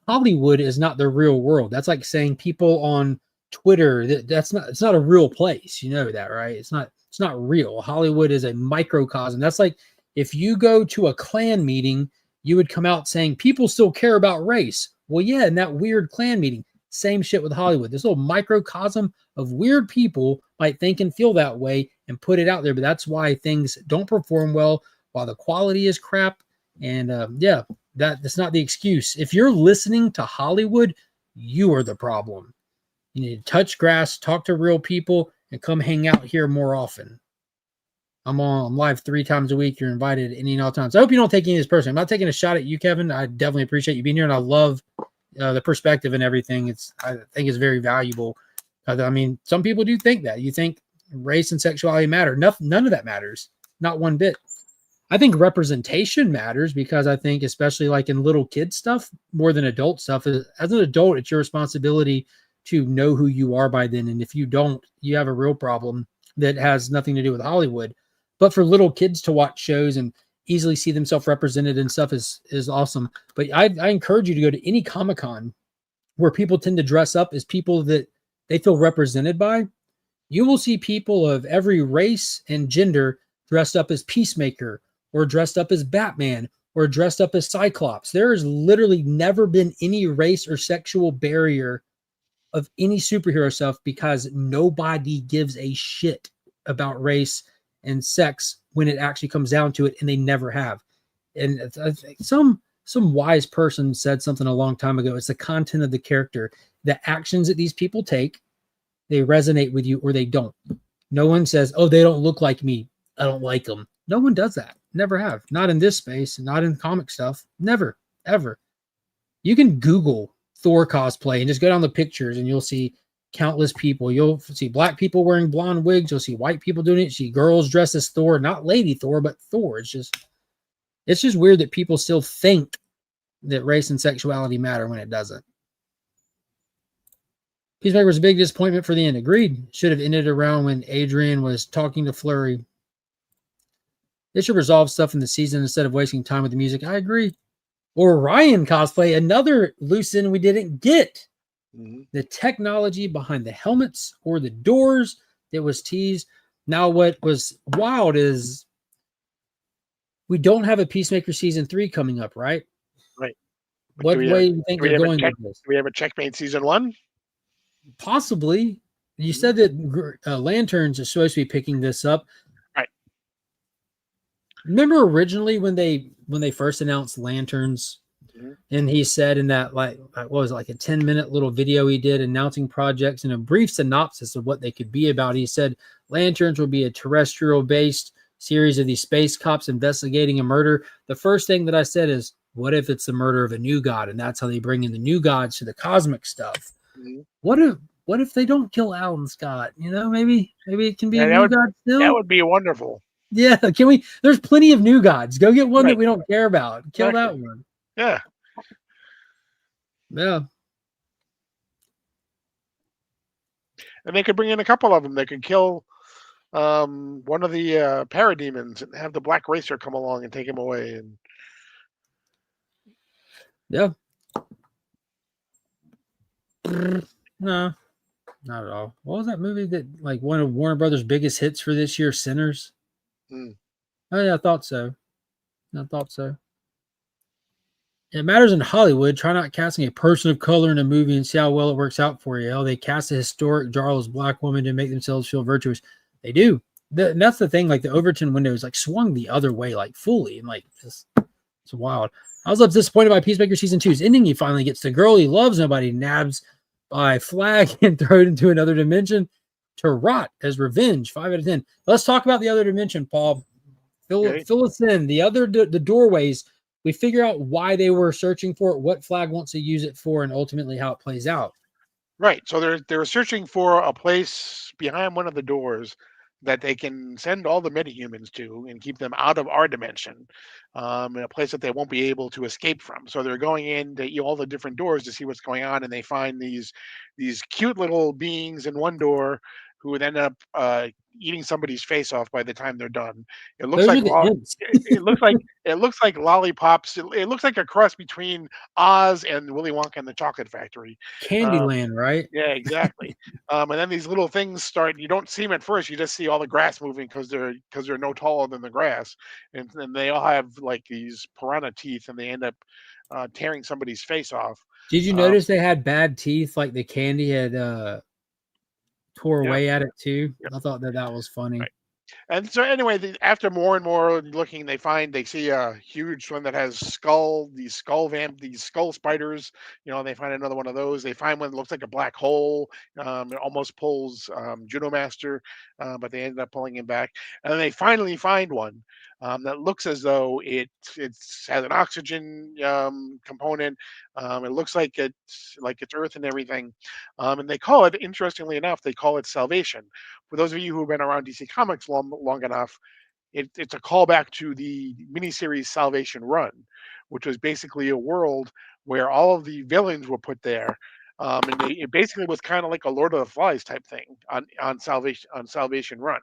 Hollywood is not the real world. That's like saying people on Twitter. That's not, it's not a real place. You know that, right? It's not real. Hollywood is a microcosm. That's like if you go to a Klan meeting, you would come out saying people still care about race. Well, yeah, in that weird Klan meeting, same shit with Hollywood. This little microcosm of weird people might think and feel that way and put it out there. But that's why things don't perform well, while the quality is crap. And yeah, that's not the excuse. If you're listening to Hollywood, you are the problem. You need to touch grass, talk to real people, and come hang out here more often. I'm live 3 times a week. You're invited any and all times. I hope you don't take any of this personally. I'm not taking a shot at you, Kevin. I definitely appreciate you being here, and I love the perspective and everything. I think it's very valuable. I mean, some people do think that. You think race and sexuality matter. None of that matters. Not one bit. I think representation matters because I think, especially like in little kid stuff, more than adult stuff, as an adult, it's your responsibility to know who you are by then. And if you don't, you have a real problem that has nothing to do with Hollywood. But for little kids to watch shows and easily see themselves represented and stuff is awesome. But I encourage you to go to any Comic-Con where people tend to dress up as people that they feel represented by. You will see people of every race and gender dressed up as Peacemaker, or dressed up as Batman, or dressed up as Cyclops. There has literally never been any race or sexual barrier of any superhero stuff because nobody gives a shit about race and sex when it actually comes down to it, and they never have. And I think some wise person said something a long time ago. It's the content of the character, the actions that these people take, they resonate with you or they don't. No one says, oh, they don't look like me, I don't like them. No one does that. Never have. Not in this space, not in comic stuff. Never, ever. You can Google Thor cosplay and just go down the pictures and you'll see countless people. You'll see black people wearing blonde wigs. You'll see white people doing it. See girls dressed as Thor, not Lady Thor, but Thor. It's just weird that people still think that race and sexuality matter when it doesn't. Peacemaker was a big disappointment for the end. Agreed. Should have ended around when Adrian was talking to Flurry. They should resolve stuff in the season instead of wasting time with the music. I agree. Or Ryan cosplay, another loose end we didn't get. Mm-hmm. The technology behind the helmets or the doors that was teased. Now, what was wild is we don't have a Peacemaker season 3 coming up, right? Right. What way do you think they're going with this? Do we have a checkmate season 1? Possibly. You said that Lanterns are supposed to be picking this up. Right. Remember originally when they first announced Lanterns, and he said in that like what was it, like a 10-minute little video he did announcing projects and a brief synopsis of what they could be about. He said Lanterns will be a terrestrial-based series of these space cops investigating a murder. The first thing that I said is, what if it's the murder of a new god, and that's how they bring in the new gods to the cosmic stuff? Mm-hmm. What if they don't kill Alan Scott? You know, maybe it can be a new god still. That would be wonderful. Yeah, can we? There's plenty of new gods. Go get one that we don't care about. Kill that one. Yeah. Yeah. And they could bring in a couple of them. They could kill one of the parademons and have the Black Racer come along and take him away. And yeah. No, not at all. What was that movie that like one of Warner Brothers' biggest hits for this year, Sinners? Oh yeah, I thought so. It matters in Hollywood. Try not casting a person of color in a movie and see how well it works out for you. Hell, they cast a historic jarless black woman to make themselves feel virtuous. They do. And that's the thing. Like the Overton window is like swung the other way, like fully, and like just it's wild. I was disappointed by Peacemaker season 2's ending. He finally gets the girl he loves. Nobody nabs by Flag and thrown into another dimension to rot as revenge. 5 out of 10. Let's talk about the other dimension, Paul. Fill us in. The doorways. We figure out why they were searching for it, what Flag wants to use it for, and ultimately how it plays out. Right. So they were searching for a place behind one of the doors that they can send all the metahumans to and keep them out of our dimension, in a place that they won't be able to escape from. So they're going in to all the different doors to see what's going on, and they find these cute little beings in one door who would end up eating somebody's face off by the time they're done. It looks Those like are the imps. it looks like lollipops. It looks like a cross between Oz and Willy Wonka and the Chocolate Factory. Um, Candyland, right? yeah, exactly. And then these little things start. You don't see them at first. You just see all the grass moving because they're no taller than the grass, and then they all have like these piranha teeth, and they end up tearing somebody's face off. Did you Um, notice they had bad teeth? Like the candy had tore yeah, away at it too. yeah. I thought that was funny. Right. And so anyway, after more and more looking, they see a huge one that has these skull spiders. You know, they find another one of those. They find one that looks like a black hole. It almost pulls Judo Master, but they ended up pulling him back. And then they finally find one that looks as though it has an oxygen component. It looks like it's Earth and everything. And they call it, interestingly enough, they call it Salvation. For those of you who've been around DC Comics long enough, it's a callback to the miniseries Salvation Run, which was basically a world where all of the villains were put there, and it basically was kind of like a Lord of the Flies type thing on Salvation Run.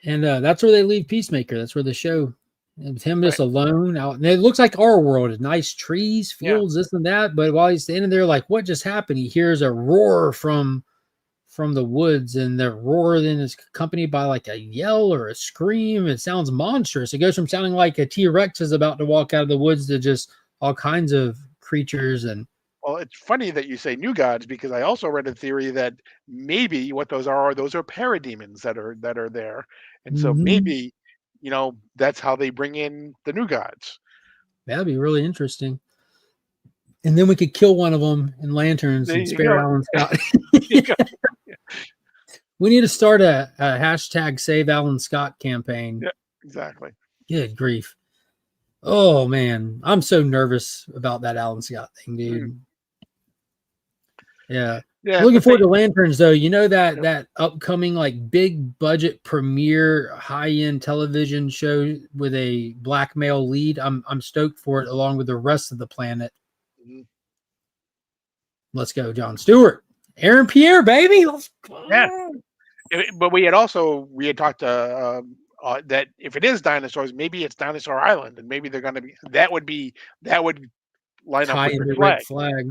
And that's where they leave Peacemaker. That's where the show, with him just Right. alone out. And it looks like our world, nice trees, Yeah. fields, this and that. But while he's standing there, like, what just happened? He hears a roar from the woods, and the roar then is accompanied by like a yell or a scream. It sounds monstrous. It goes from sounding like a T-Rex is about to walk out of the woods to just all kinds of creatures. And Well, it's funny that you say new gods because I also read a theory that maybe what those are parademons that are there, and so maybe that's how they bring in the new gods. that'd be really interesting. And then we could kill one of them in lanterns There and you spare go. Alan Scott. There you go. We need to start a hashtag Save Alan Scott campaign. Yeah, exactly. Good grief. Oh, man. I'm so nervous about that Alan Scott thing, dude. Yeah. Yeah, Looking forward to Lanterns, though. You know that upcoming like big budget premiere high-end television show with a black male lead? I'm stoked for it along with the rest of the planet. Mhm. Let's go, Jon Stewart. Aaron Pierre, baby. Let's go. Yeah. But we had talked that if it is dinosaurs, maybe it's Dinosaur Island, and maybe they're going to be that would line Tie up with into the Rick Flag.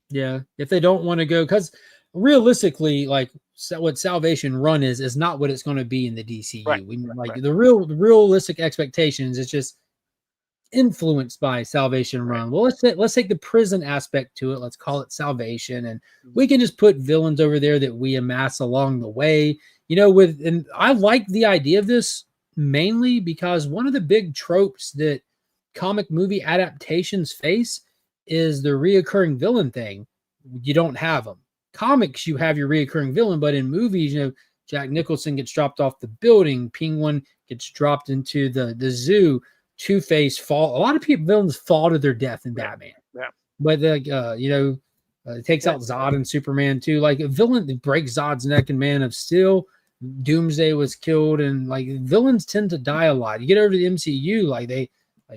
Yeah, if they don't want to go, because realistically, like what Salvation Run is not what it's going to be in the DCU. Right. The realistic expectations. It's just influenced by Salvation Run. Well, let's take the prison aspect to it. Let's call it Salvation, and we can just put villains over there that we amass along the way. And I like the idea of this mainly because one of the big tropes that comic movie adaptations face is the reoccurring villain thing. You don't have them. Comics, you have your reoccurring villain, but in movies, Jack Nicholson gets dropped off the building, Penguin gets dropped into the zoo, Two-Face fall. A lot of villains fall to their death in Batman. Yeah. But it takes out Zod and Superman too. Like a villain that breaks Zod's neck in Man of Steel, Doomsday was killed, and like villains tend to die a lot. You get over to the MCU, like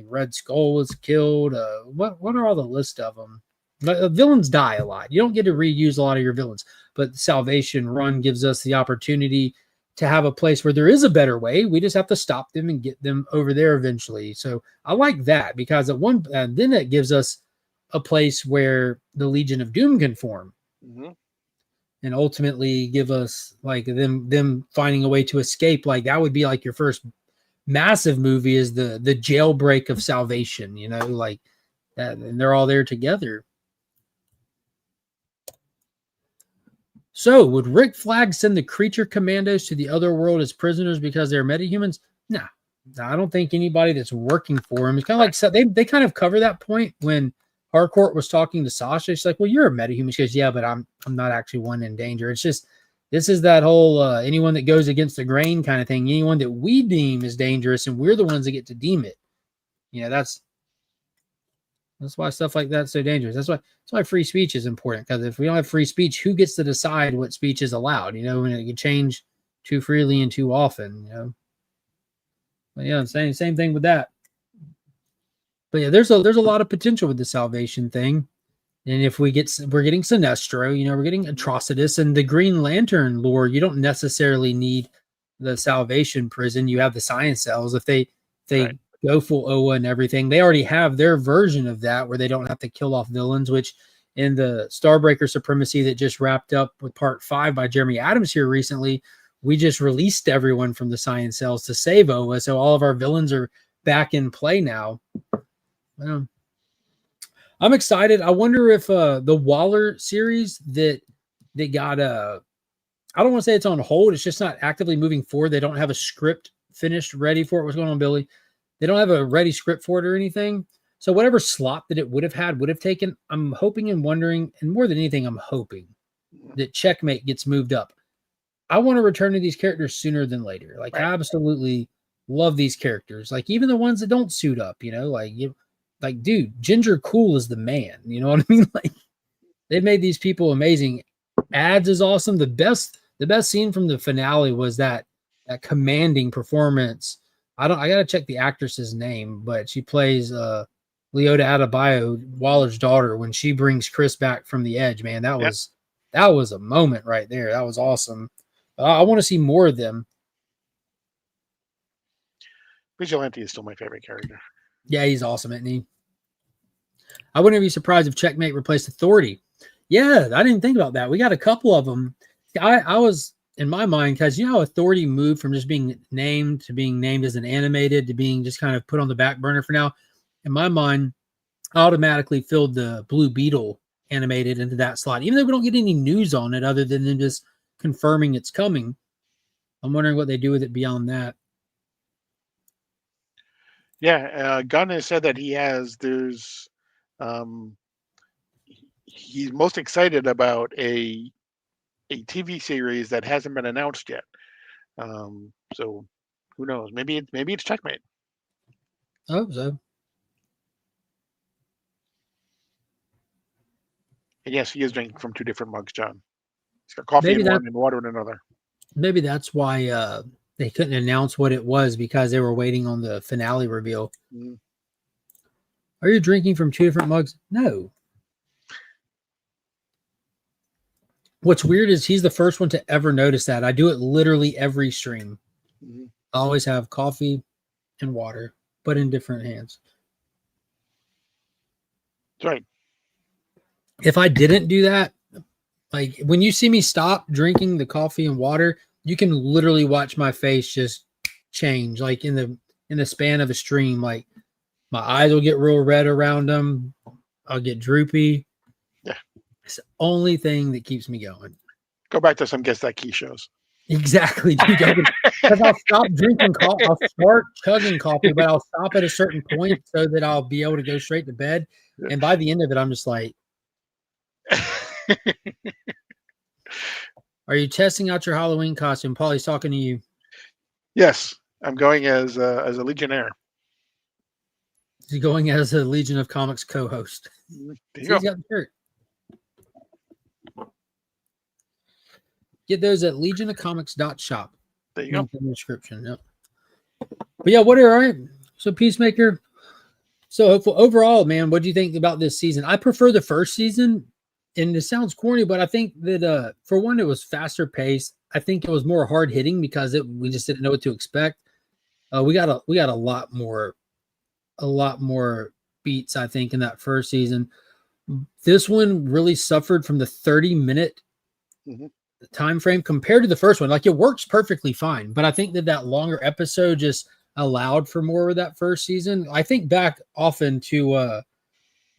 Red Skull was killed. What are all the list of them? Villains die a lot. You don't get to reuse a lot of your villains, but Salvation Run gives us the opportunity to have a place where there is a better way. We just have to stop them and get them over there eventually. So I like that because then it gives us a place where the Legion of Doom can form. Mm-hmm. And ultimately give us like them finding a way to escape. Like that would be like your first massive movie is the jailbreak of Salvation, like that, and they're all there together. So would Rick Flag send the creature commandos to the other world as prisoners because they're metahumans? No, I don't think anybody that's working for him. It's kind of like they kind of cover that point when Harcourt was talking to Sasha. She's like, well, you're a metahuman. She goes, yeah, but I'm not actually one in danger. It's just, this is that whole anyone that goes against the grain kind of thing. Anyone that we deem is dangerous and we're the ones that get to deem it. That's why stuff like that's so dangerous. That's why free speech is important, because if we don't have free speech, who gets to decide what speech is allowed? And it can change too freely and too often. But yeah, same thing with that. But yeah, there's a lot of potential with the Salvation thing. And if we're getting Sinestro, we're getting Atrocitus and the Green Lantern lore. You don't necessarily need the Salvation Prison. You have the Science Cells. If they Right. go full Oa and everything, they already have their version of that where they don't have to kill off villains, which in the Starbreaker Supremacy that just wrapped up with part 5 by Jeremy Adams here recently, we just released everyone from the Science Cells to save Oa. So all of our villains are back in play now. I'm excited. I wonder if the Waller series that got I don't want to say it's on hold. It's just not actively moving forward. They don't have a script finished, ready for it. What's going on, Billy? They don't have a ready script for it or anything. So whatever slot that it would have taken, I'm hoping and wondering, and more than anything, I'm hoping that Checkmate gets moved up. I want to return to these characters sooner than later. Like, I absolutely love these characters. Like, even the ones that don't suit up, like, dude, Ginger Cool is the man. You know what I mean? Like, they've made these people amazing. Ads is awesome. The best scene from the finale was that commanding performance. I got to check the actress's name, but she plays Leota Adebayo, Waller's daughter, when she brings Chris back from the edge. Man, that was a moment right there. That was awesome. I want to see more of them. Vigilante is still my favorite character. Yeah, he's awesome, isn't he? I wouldn't be surprised if Checkmate replaced Authority. Yeah, I didn't think about that. We got a couple of them. I was, in my mind, because how Authority moved from just being named to being named as an animated to being just kind of put on the back burner for now. In my mind, I automatically filled the Blue Beetle animated into that slot, even though we don't get any news on it other than them just confirming it's coming. I'm wondering what they do with it beyond that. Yeah, Gunn has said that he's most excited about a TV series that hasn't been announced yet. So who knows? Maybe it's Checkmate. I hope so. And yes, he is drinking from 2 different mugs, John. He's got coffee in one and water in another. Maybe that's why they couldn't announce what it was, because they were waiting on the finale reveal. Mm. Are you drinking from 2 different mugs? No. What's weird is he's the first one to ever notice that. I do it literally every stream. Mm-hmm. I always have coffee and water, but in different hands. That's right. If I didn't do that, like when you see me stop drinking the coffee and water, you can literally watch my face just change, like in the span of a stream. Like my eyes will get real red around them. I'll get droopy. Yeah. It's the only thing that keeps me going. Go back to some Guess That Key shows. Exactly. Because I'll stop drinking coffee. I'll start chugging coffee, but I'll stop at a certain point so that I'll be able to go straight to bed. And by the end of it, I'm just like, are you testing out your Halloween costume? Paulie's talking to you. Yes, I'm going as a Legionnaire. He's going as a Legion of Comics co-host. There you He's go. got the shirt. Get those at legionofcomics.shop. There you go. In the description. Yep. But yeah, all right. So Peacemaker. So hopeful. Overall, man, what do you think about this season? I prefer the first season, and it sounds corny, but I think that for one, it was faster paced. I think it was more hard hitting because we just didn't know what to expect. We got a lot more beats, I think, in that first season. This one really suffered from the 30-minute time frame compared to the first one. Like, it works perfectly fine, but I think that longer episode just allowed for more of that first season. I think back often to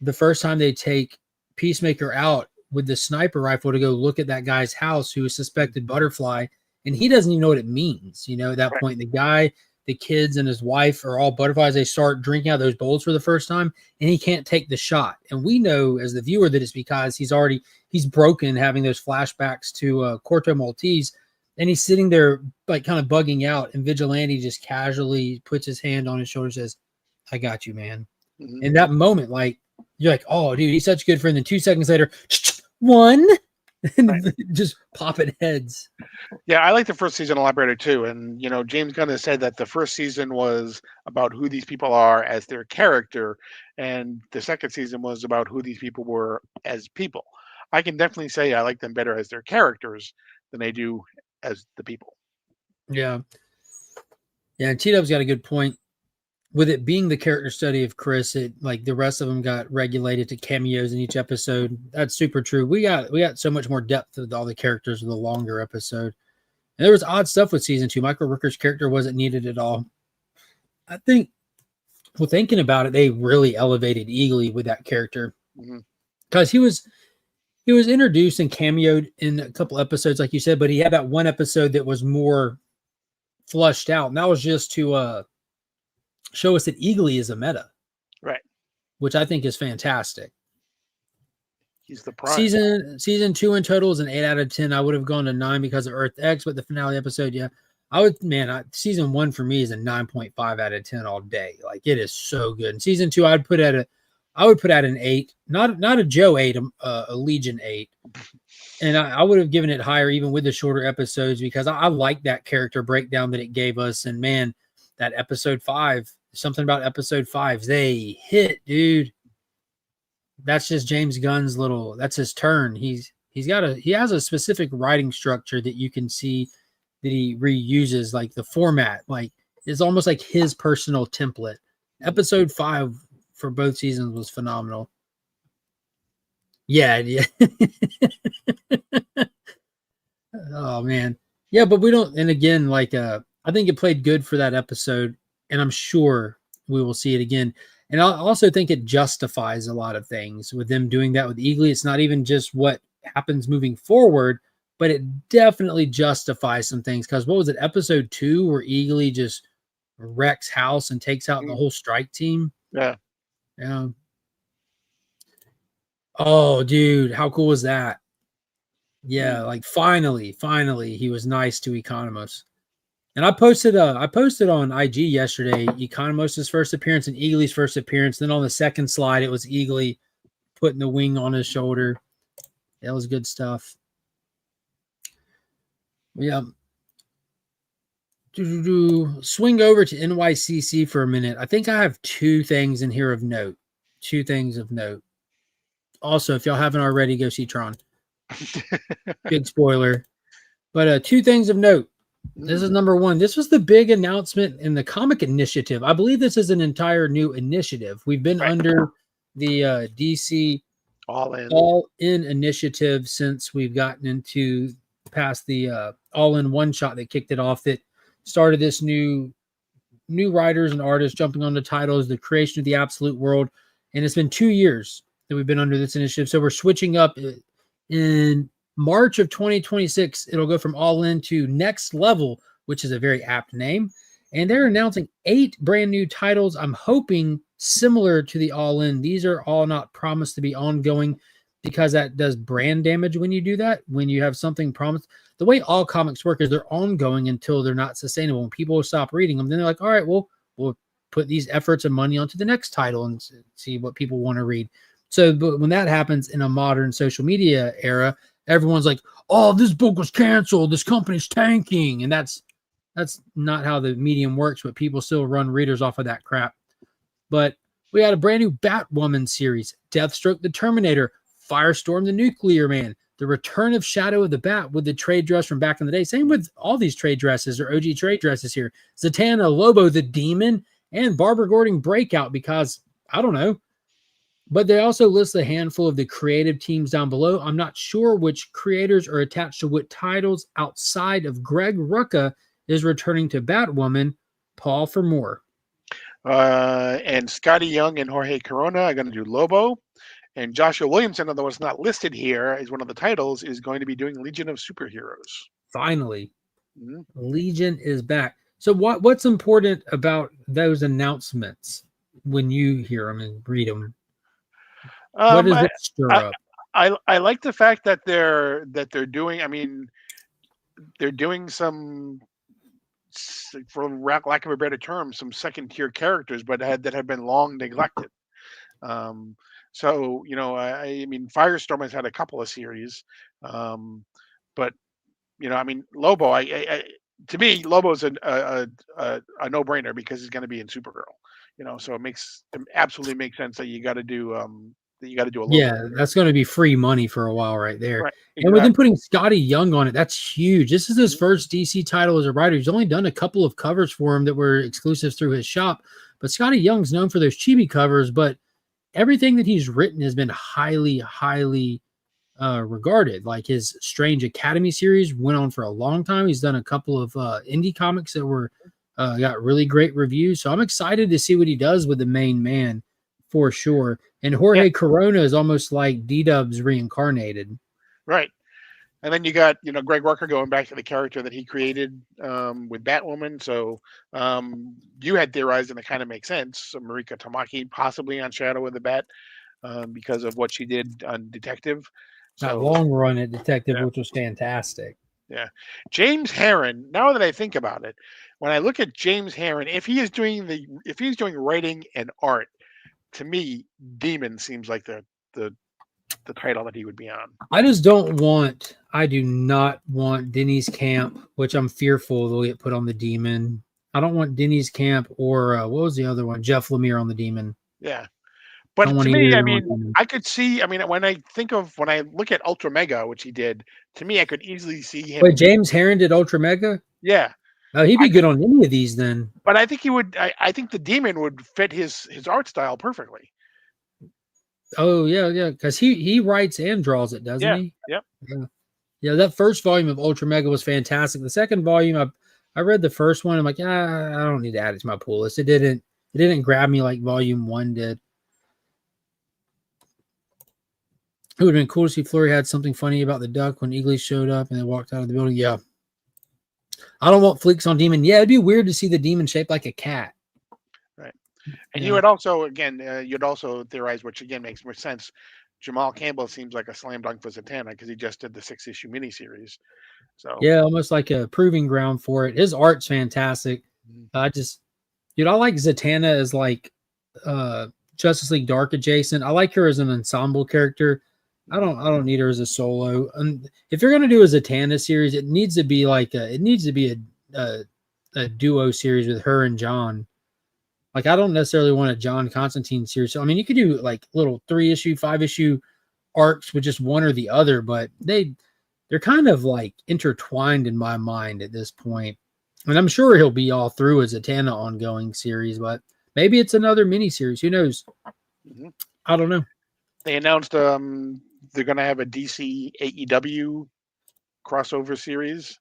the first time they take Peacemaker out with the sniper rifle to go look at that guy's house who is suspected butterfly, and he doesn't even know what it means. At that point, the kids and his wife are all butterflies. They start drinking out those bowls for the first time, and he can't take the shot. And we know as the viewer that it's because he's broken having those flashbacks to Corto Maltese, and he's sitting there like kind of bugging out, and Vigilante just casually puts his hand on his shoulder and says, "I got you, man." In that moment, like, you're like, "Oh, dude, he's such a good friend." And 2 seconds later, one, and just popping heads. Yeah, I like the first season a lot better too. And James Gunn has said that the first season was about who these people are as their character, and the second season was about who these people were as people. I can definitely say I like them better as their characters than I do as the people. Yeah. Yeah, and T-Dub's got a good point. With it being the character study of Chris, it like the rest of them got regulated to cameos in each episode. That's super true. We got so much more depth with all the characters in the longer episode. And there was odd stuff with season 2. Michael Rooker's character wasn't needed at all. I think, well, thinking about it, they really elevated Eagly with that character because he was introduced and cameoed in a couple episodes, like you said, but he had that one episode that was more flushed out, and that was just to show us that Eagly is a meta, right? Which I think is fantastic. He's the prime. Season 2 in total is an 8 out of 10. I would have gone to 9 because of Earth X, but the finale episode, yeah, I would. Man, season 1 for me is a 9.5 out of 10 all day. Like it is so good. And season 2, I would put at an 8, not a Joe 8, a Legion 8. And I would have given it higher even with the shorter episodes because I like that character breakdown that it gave us. And man, that episode 5, something about episode 5, they hit, dude. That's just James Gunn's that's his turn. He has a specific writing structure that you can see that he reuses, like the format, like it's almost like his personal template. Episode 5 for both seasons was phenomenal. Yeah. Oh man. Yeah, but we don't, and again, like I think it played good for that episode, and I'm sure we will see it again. And I also think it justifies a lot of things with them doing that with Eagly. It's not even just what happens moving forward, but it definitely justifies some things. Because what was it, episode 2, where Eagly just wrecks house and takes out the whole strike team? Yeah. Yeah. Oh, dude, how cool was that? Yeah, like finally, he was nice to Economos. And I posted on IG yesterday Economos' first appearance and Eagly's first appearance. Then on the second slide, it was Eagly putting the wing on his shoulder. That was good stuff. Yeah. Swing over to NYCC for a minute. I think I have 2 things in here of note. 2 things of note. Also, if y'all haven't already, go see Tron. Big spoiler. But 2 things of note. This is number 1. This was the big announcement in the comic initiative. I believe this is an entire new initiative. We've been under the DC All In initiative since we've gotten into past the All In one shot that kicked it off, that started this new writers and artists jumping on the titles, the creation of the Absolute World. And it's been 2 years that we've been under this initiative. So we're switching up in March of 2026. It'll go from All In to Next Level, which is a very apt name. And they're announcing 8 brand new titles. I'm hoping similar to the All In. These are all not promised to be ongoing because that does brand damage when you do that. When you have something promised, the way all comics work is they're ongoing until they're not sustainable. When people stop reading them, then they're like, all right, well, we'll put these efforts and money onto the next title and see what people want to read. So but when that happens in a modern social media era, everyone's like, oh, this book was canceled, this company's tanking. And that's not how the medium works, but people still run readers off of that crap. But we had a brand new Batwoman series, Deathstroke the Terminator, Firestorm the Nuclear Man, the return of Shadow of the Bat with the trade dress from back in the day. Same with all these trade dresses or OG trade dresses here. Zatanna, Lobo the Demon, and Barbara Gordon Breakout, because I don't know. But they also list a handful of the creative teams down below. I'm not sure which creators are attached to what titles outside of Greg Rucka is returning to Batwoman. Paul for more. And Scotty Young and Jorge Corona are going to do Lobo. And Joshua Williamson, although it's not listed here as one of the titles, is going to be doing Legion of Superheroes. Finally. Legion is back. So what's important about those announcements when you hear them and read them? What does it stir up? I like the fact that they're doing. I mean, they're doing some, for lack of a better term, some second tier characters, but that have been long neglected. So I mean, Firestorm has had a couple of series, but I mean, Lobo. To me, Lobo's a no brainer because he's going to be in Supergirl. So it absolutely makes sense that you got to do a Lobo. Yeah, that's going to be free money for a while right there. Right. And with him Exactly. putting Scotty Young on it, that's huge. This is his first DC title as a writer. He's only done a couple of covers for him that were exclusives through his shop. But Scotty Young's known for those chibi covers, but everything that he's written has been highly, highly regarded. Like his Strange Academy series went on for a long time. He's done a couple of indie comics that were got really great reviews. So I'm excited to see what he does with the main man for sure. And Jorge Corona is almost like D-Dub's reincarnated. Right. And then you got, Greg Rucka going back to the character that he created with Batwoman. So you had theorized, and it kind of makes sense. So Marika Tamaki possibly on Shadow of the Bat because of what she did on Detective. That long run at Detective, yeah. which was fantastic. Yeah. James Herron, now that I think about it, when I look at James Herron, if he's doing writing and art, to me, Demon seems like the title that he would be on. I do not want Denny's Camp, which I'm fearful they'll get put on the Demon. I don't want Denny's Camp or what was the other one? Jeff Lemire on the Demon. Yeah. But to me, I mean, I could see, when I look at Ultra Mega, which he did, to me, I could easily see him. Wait, James Herron did Ultra Mega? Yeah. Oh, he'd be good on any of these then. But I think he would, I think the Demon would fit his art style perfectly. Oh, yeah, because he writes and draws it, doesn't he? Yep. Yeah, that first volume of Ultra Mega was fantastic. The second volume, I read the first one. I'm like, I don't need to add it to my pull list. It didn't grab me like volume 1 did. It would have been cool to see Flurry had something funny about the duck when Eagly showed up and they walked out of the building. Yeah. I don't want fleeks on Demon. Yeah, it'd be weird to see the Demon shaped like a cat. Right. And you would also, again, theorize, which again makes more sense. Jamal Campbell seems like a slam dunk for Zatanna because he just did the 6-issue miniseries. So yeah, almost like a proving ground for it. His art's fantastic. I like Zatanna as like Justice League Dark adjacent. I like her as an ensemble character. I don't need her as a solo. And if you're gonna do a Zatanna series, it needs to be a duo series with her and John. Like I don't necessarily want a John Constantine series. So I mean, you could do like little 3-issue, 5-issue arcs with just one or the other, but they're kind of like intertwined in my mind at this point. And I'm sure he'll be all through as a Zatanna ongoing series, but maybe it's another mini series. Who knows? Mm-hmm. I don't know. They announced they're going to have a DC AEW crossover series.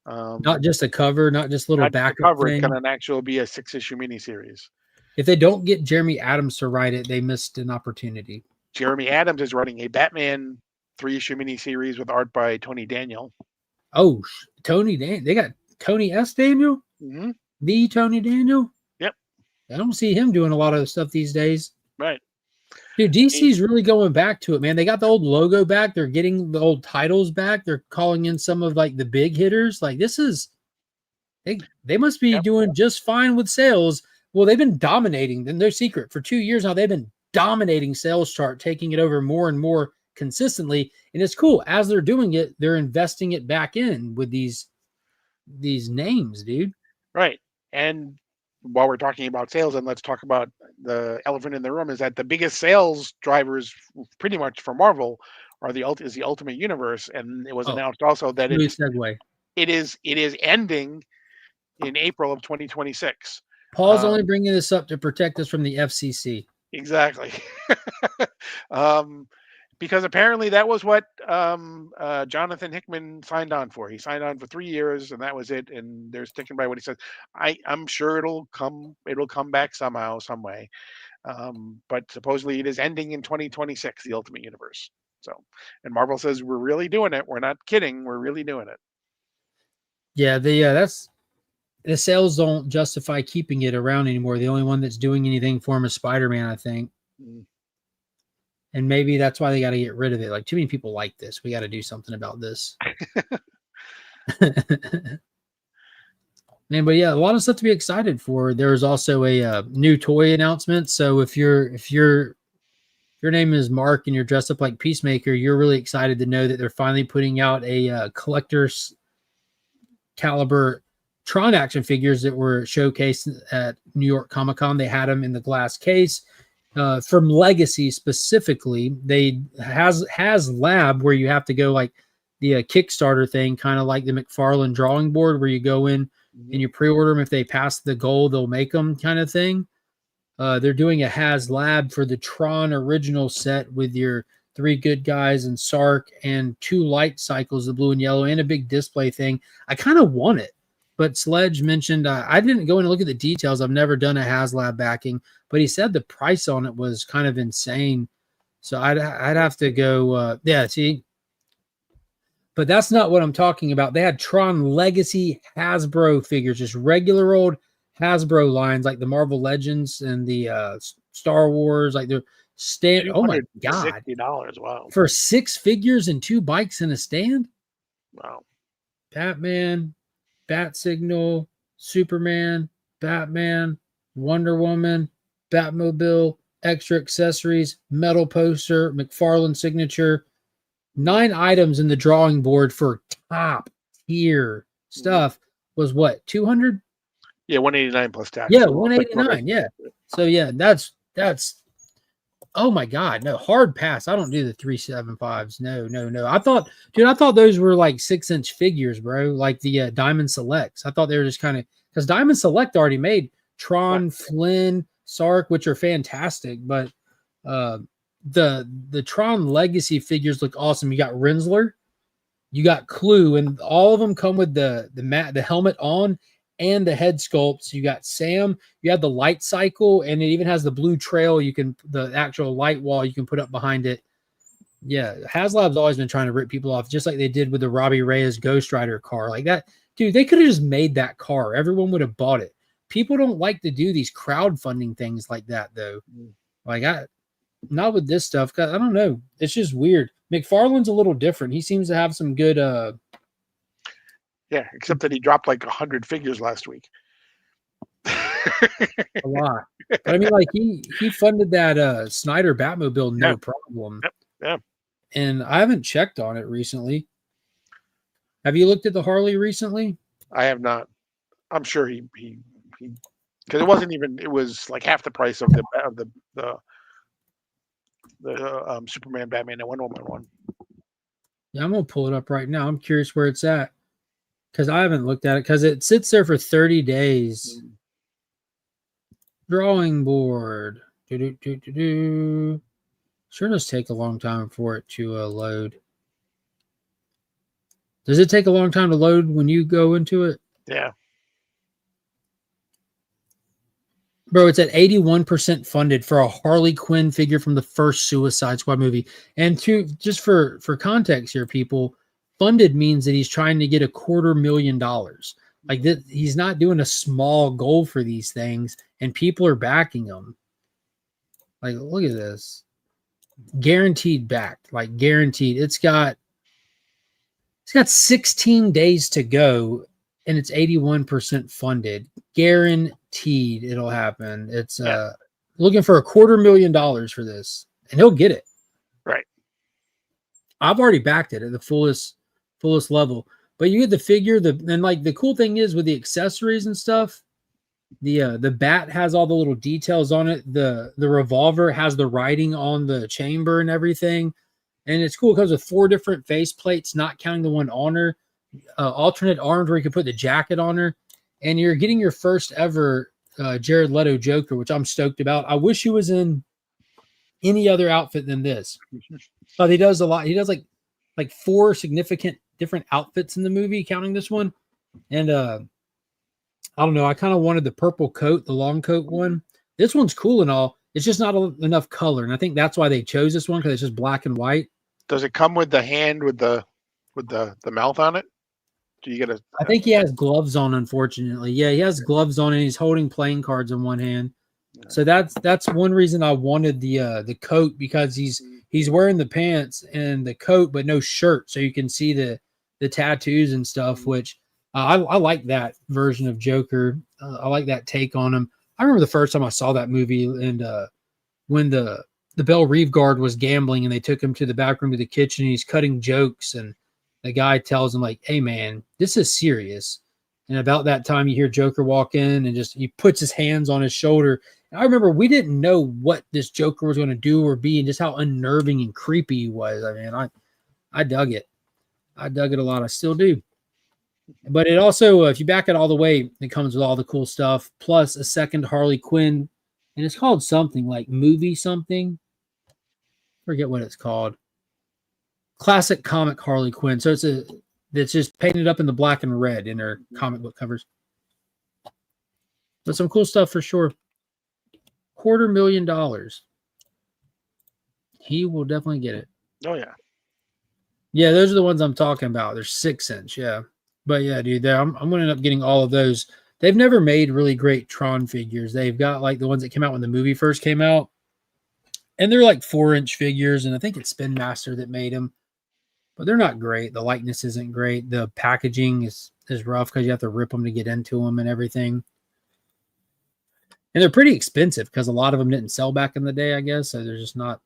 Not just a cover, not just little backup cover. thing. It's going to actually be a 6-issue miniseries. If they don't get Jeremy Adams to write it, they missed an opportunity. Jeremy Adams is writing a Batman 3-issue miniseries with art by Tony Daniel. Oh, Tony Daniel. They got Tony S. Daniel? Mm-hmm. The Tony Daniel? Yep. I don't see him doing a lot of stuff these days. Right. Dude, DC's really going back to it, man. They got the old logo back. They're getting the old titles back. They're calling in some of like the big hitters. Like this is they must be doing just fine with sales. Well, they've been dominating. And no secret. For 2 years now, they've been dominating sales chart, taking it over more and more consistently. And it's cool. As they're doing it, they're investing it back in with these names, dude. Right. And while we're talking about sales, and let's talk about the elephant in the room, is that the biggest sales drivers pretty much for Marvel are the Ultimate Universe. And it was announced also that it is ending in April of 2026. Paul's only bringing this up to protect us from the FCC. Exactly. Because apparently that was what Jonathan Hickman signed on for. He signed on for 3 years, and that was it. And they're sticking by what he said. I'm sure it'll come back somehow, some way. But supposedly it is ending in 2026, the Ultimate Universe. So, and Marvel says we're really doing it. We're not kidding. We're really doing it. Yeah, the sales don't justify keeping it around anymore. The only one that's doing anything for him is Spider-Man, I think. And maybe that's why they got to get rid of it. Like, too many people like this. We got to do something about this. Man, but yeah, a lot of stuff to be excited for. There's also a new toy announcement. So if you're your name is Mark and you're dressed up like Peacemaker, you're really excited to know that they're finally putting out a collector's caliber Tron action figures that were showcased at New York Comic Con. They had them in the glass case. From Legacy specifically, they has Lab where you have to go like the Kickstarter thing, kind of like the McFarlane drawing board where you go in and you pre-order them. If they pass the goal, they'll make them kind of thing. They're doing a HasLab for the Tron original set with your 3 good guys and Sark and 2 light cycles, the blue and yellow, and a big display thing. I kind of want it, but Sledge mentioned I didn't go in and look at the details. I've never done a HasLab backing, but he said the price on it was kind of insane. So I'd have to go. Yeah, see. But that's not what I'm talking about. They had Tron Legacy Hasbro figures, just regular old Hasbro lines like the Marvel Legends and the Star Wars, like they're stand. Oh my god, $60! Wow, for 6 figures and 2 bikes and a stand. Wow, Batman, Bat Signal, Superman, Batman, Wonder Woman, Batmobile, extra accessories, metal poster, McFarlane signature. 9 items in the drawing board for top tier stuff was what, 200? Yeah, 189 plus tax. Yeah, 189. Yeah. So yeah, that's oh my god, no, hard pass. I don't do the 375s. No. I thought those were like 6-inch figures, bro. Like the Diamond Selects. I thought they were just kind of because Diamond Select already made Tron, Flynn, Sark, which are fantastic, but the Tron Legacy figures look awesome. You got Rinsler, you got Clue, and all of them come with the helmet on and the head sculpts. You got Sam, you have the light cycle, and it even has the blue trail. The actual light wall you can put up behind it. Yeah, HasLab's always been trying to rip people off, just like they did with the Robbie Reyes Ghost Rider car. Like that, dude, they could have just made that car. Everyone would have bought it. People don't like to do these crowdfunding things like that, though. Like not with this stuff. I don't know. It's just weird. McFarlane's a little different. He seems to have some good. Yeah, except that he dropped like 100 figures last week. A lot. But I mean, like he funded that Snyder Batmobile, no problem. Yeah. And I haven't checked on it recently. Have you looked at the Harley recently? I have not. I'm sure he because it was like half the price of the Superman, Batman, and Wonder Woman one. Yeah, I'm gonna pull it up right now. I'm curious where it's at because I haven't looked at it because it sits there for 30 days. Drawing board. Sure does take a long time for it to load. Does it take a long time to load when you go into it? Yeah. Bro, it's at 81% funded for a Harley Quinn figure from the first Suicide Squad movie. And just for context here, people, funded means that he's trying to get $250,000. Like that, he's not doing a small goal for these things, and people are backing him. Like, look at this. Guaranteed backed, like guaranteed. It's got 16 days to go, and it's 81% funded. Guaranteed it'll happen. It's looking for $250,000 for this, and he'll get it. Right. I've already backed it at the fullest level. But you get the figure, and like the cool thing is with the accessories and stuff, the bat has all the little details on it. The revolver has the writing on the chamber and everything. And it's cool. It comes with 4 different face plates, not counting the one on her. Alternate arms where you can put the jacket on her. And you're getting your first ever Jared Leto Joker, which I'm stoked about. I wish he was in any other outfit than this. But he does a lot. He does like 4 significant different outfits in the movie, counting this one. And I don't know. I kind of wanted the purple coat, the long coat one. This one's cool and all. It's just not enough color, and I think that's why they chose this one because it's just black and white. Does it come with the hand with the mouth on it? Do you get a? I think he has gloves on. Unfortunately, yeah, he has gloves on, and he's holding playing cards in one hand. Yeah. So that's one reason I wanted the coat because he's wearing the pants and the coat, but no shirt, so you can see the tattoos and stuff. Which I like that version of Joker. I like that take on him. I remember the first time I saw that movie and when the the Belle Reve guard was gambling, and they took him to the back room of the kitchen. And he's cutting jokes, and the guy tells him like, "Hey man, this is serious." And about that time, you hear Joker walk in, and just he puts his hands on his shoulder. And I remember we didn't know what this Joker was going to do or be, and just how unnerving and creepy he was. I mean, I dug it. I dug it a lot. I still do. But it also, if you back it all the way, it comes with all the cool stuff, plus a second Harley Quinn, and it's called something like Movie Something. Forget what it's called. Classic comic Harley Quinn. So it's just painted up in the black and red in her comic book covers. But some cool stuff for sure. $250,000. He will definitely get it. Oh yeah. Yeah, those are the ones I'm talking about. They're 6-inch, yeah. But yeah, dude, I'm going to end up getting all of those. They've never made really great Tron figures. They've got like the ones that came out when the movie first came out. And they're like 4-inch figures, and I think it's Spin Master that made them. But they're not great. The likeness isn't great. The packaging is rough because you have to rip them to get into them and everything. And they're pretty expensive because a lot of them didn't sell back in the day, I guess. So there's just not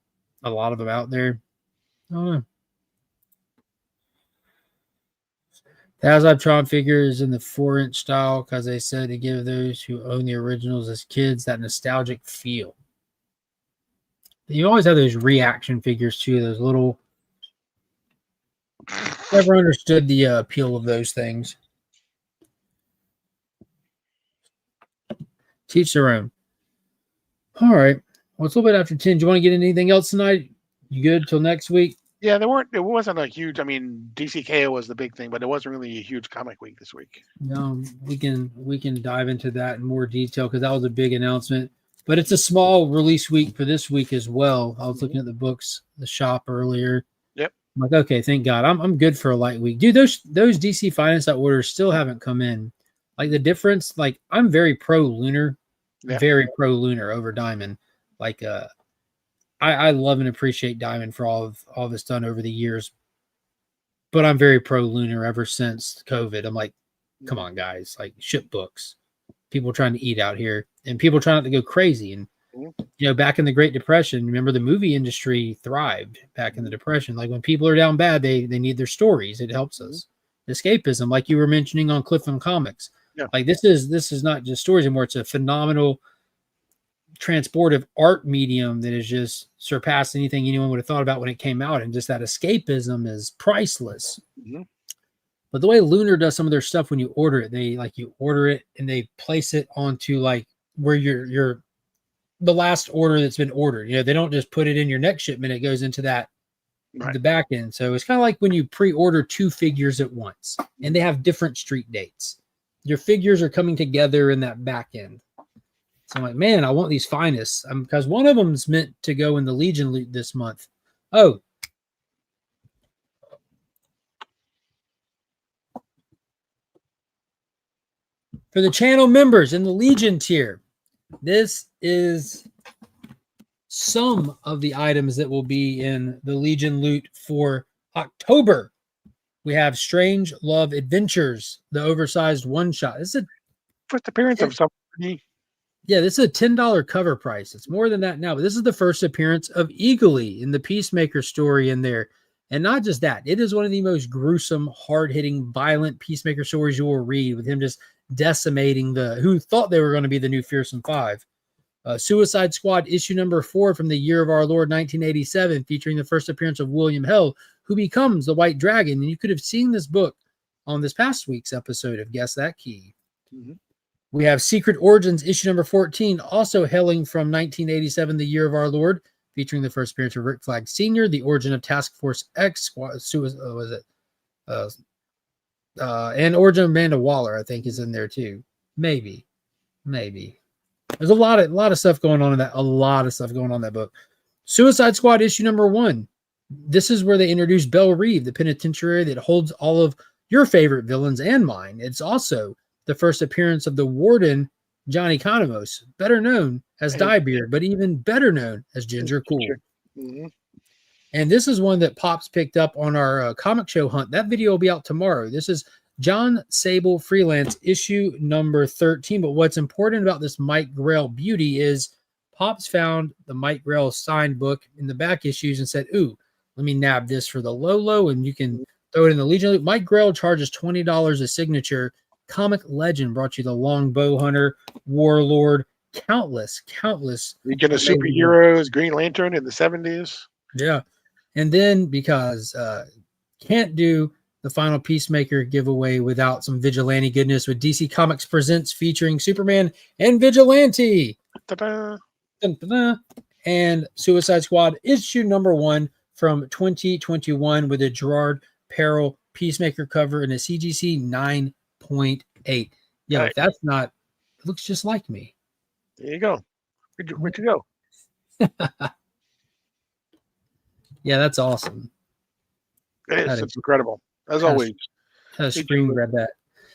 a lot of them out there. I don't know. The Hasbro Tron figures in the 4-inch style because they said to give those who own the originals as kids that nostalgic feel. You always have those reaction figures too, those little. Never understood the appeal of those things. Teach their own. All right. Well, it's a little bit after 10. Do you want to get into anything else tonight? You good till next week? Yeah, it wasn't a huge. I mean, DCKO was the big thing, but it wasn't really a huge comic week this week. No, we can dive into that in more detail because that was a big announcement. But it's a small release week for this week as well. I was looking at the books, the shop earlier. Yep. I'm like, okay, thank God. I'm good for a light week. Dude, those DC Finance orders still haven't come in. Like the difference, like I'm very pro Lunar, very pro Lunar over Diamond. Like I love and appreciate Diamond for all of it's done over the years. But I'm very pro Lunar ever since COVID. I'm like, come on, guys, like ship books. People trying to eat out here and people trying not to go crazy. And, you know, back in the Great Depression, remember the movie industry thrived back in the Depression. Like when people are down bad, they need their stories. It helps us. Escapism, like you were mentioning on Clifton Comics. Yeah. Like this is not just stories anymore. It's a phenomenal transportive art medium that is just surpassed anything anyone would have thought about when it came out. And just that escapism is priceless. Mm-hmm. But the way Lunar does some of their stuff when you order it, you order it and they place it onto like where you're the last order that's been ordered. You know, they don't just put it in your next shipment. It goes into that the back end. So it's kind of like when you pre-order 2 figures at once and they have different street dates. Your figures are coming together in that back end. So I'm like, man, I want these finest because one of them's meant to go in the Legion loot this month. Oh, for the channel members in the Legion tier, this is some of the items that will be in the Legion loot for October. We have Strange Love Adventures, the oversized one-shot. This is a first appearance of somebody. Yeah, this is a $10 cover price. It's more than that now, but this is the first appearance of Eagly in the Peacemaker story in there. And not just that, it is one of the most gruesome, hard-hitting, violent Peacemaker stories you will read, with him just decimating who thought they were going to be the new Fearsome Five. Suicide Squad issue number 4 from the year of our Lord 1987, featuring the first appearance of William Hell, who becomes the White Dragon. And you could have seen this book on this past week's episode of Guess That Key. Mm-hmm. We have Secret Origins issue number 14, also hailing from 1987, the year of our Lord, featuring the first appearance of Rick Flag Sr., the origin of Task Force X, and origin of Amanda Waller, I think, is in there too. Maybe. There's a lot of stuff going on in that. A lot of stuff going on in that book. Suicide Squad issue number 1. This is where they introduce Belle Reve, the penitentiary that holds all of your favorite villains and mine. It's also the first appearance of the Warden, Johnny Economos, better known as Diebeard, but even better known as Ginger Cool. Mm-hmm. And this is one that Pops picked up on our comic show hunt. That video will be out tomorrow. This is John Sable Freelance issue number 13. But what's important about this Mike Grell beauty is Pops found the Mike Grell signed book in the back issues and said, "Ooh, let me nab this for the Lolo, and you can throw it in the Legion loot." Mike Grell charges $20 a signature. Comic Legend brought you the Longbow Hunter, Warlord, countless. Legion of Superheroes, Green Lantern in the 70s. Yeah. And then because can't do the final Peacemaker giveaway without some Vigilante goodness with DC Comics Presents featuring Superman and Vigilante. Ta-da. Dun-dun-dun. And Suicide Squad issue number 1 from 2021 with a Gerard Perel Peacemaker cover and a CGC 9.8. Yeah, Right. if that's not, it looks just like me. There you go. Where'd you go? Yeah, that's awesome. It's incredible. As always. Screen grab that.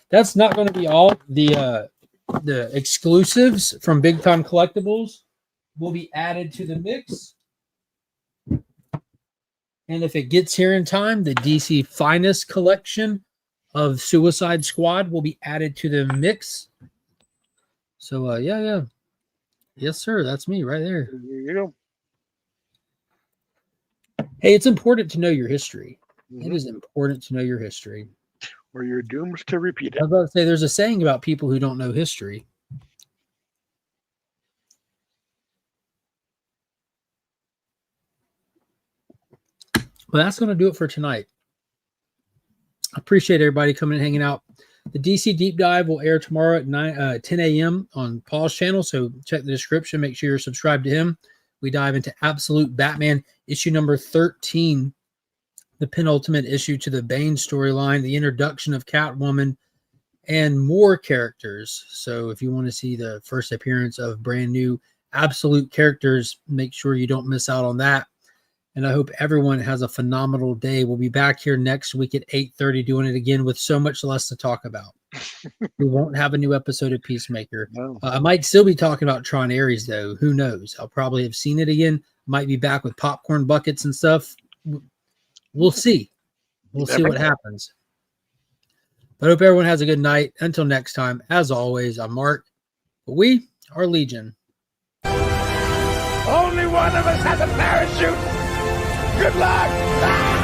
That's not going to be all. The exclusives from Big Time Collectibles will be added to the mix. And if it gets here in time, the DC Finest collection of Suicide Squad will be added to the mix. So, yeah. Yes, sir. That's me right there. There you go. Hey, it's important to know your history. Mm-hmm. It is important to know your history. Or you're doomed to repeat I it. was about to say, there's a saying about people who don't know history. Well, that's going to do it for tonight. I appreciate everybody coming and hanging out. The DC Deep Dive will air tomorrow at 10 a.m. on Paul's channel, so check the description. Make sure you're subscribed to him. We dive into Absolute Batman, issue number 13, the penultimate issue to the Bane storyline, the introduction of Catwoman, and more characters. So if you want to see the first appearance of brand new Absolute characters, make sure you don't miss out on that. And I hope everyone has a phenomenal day. We'll be back here next week at 8:30 doing it again with so much less to talk about. We won't have a new episode of Peacemaker. No. I might still be talking about Tron Ares, though. Who knows? I'll probably have seen it again. Might be back with popcorn buckets and stuff. We'll see. We'll see what happens. But I hope everyone has a good night. Until next time, as always, I'm Mark. But we are Legion. Only one of us has a parachute. Good luck. Ah!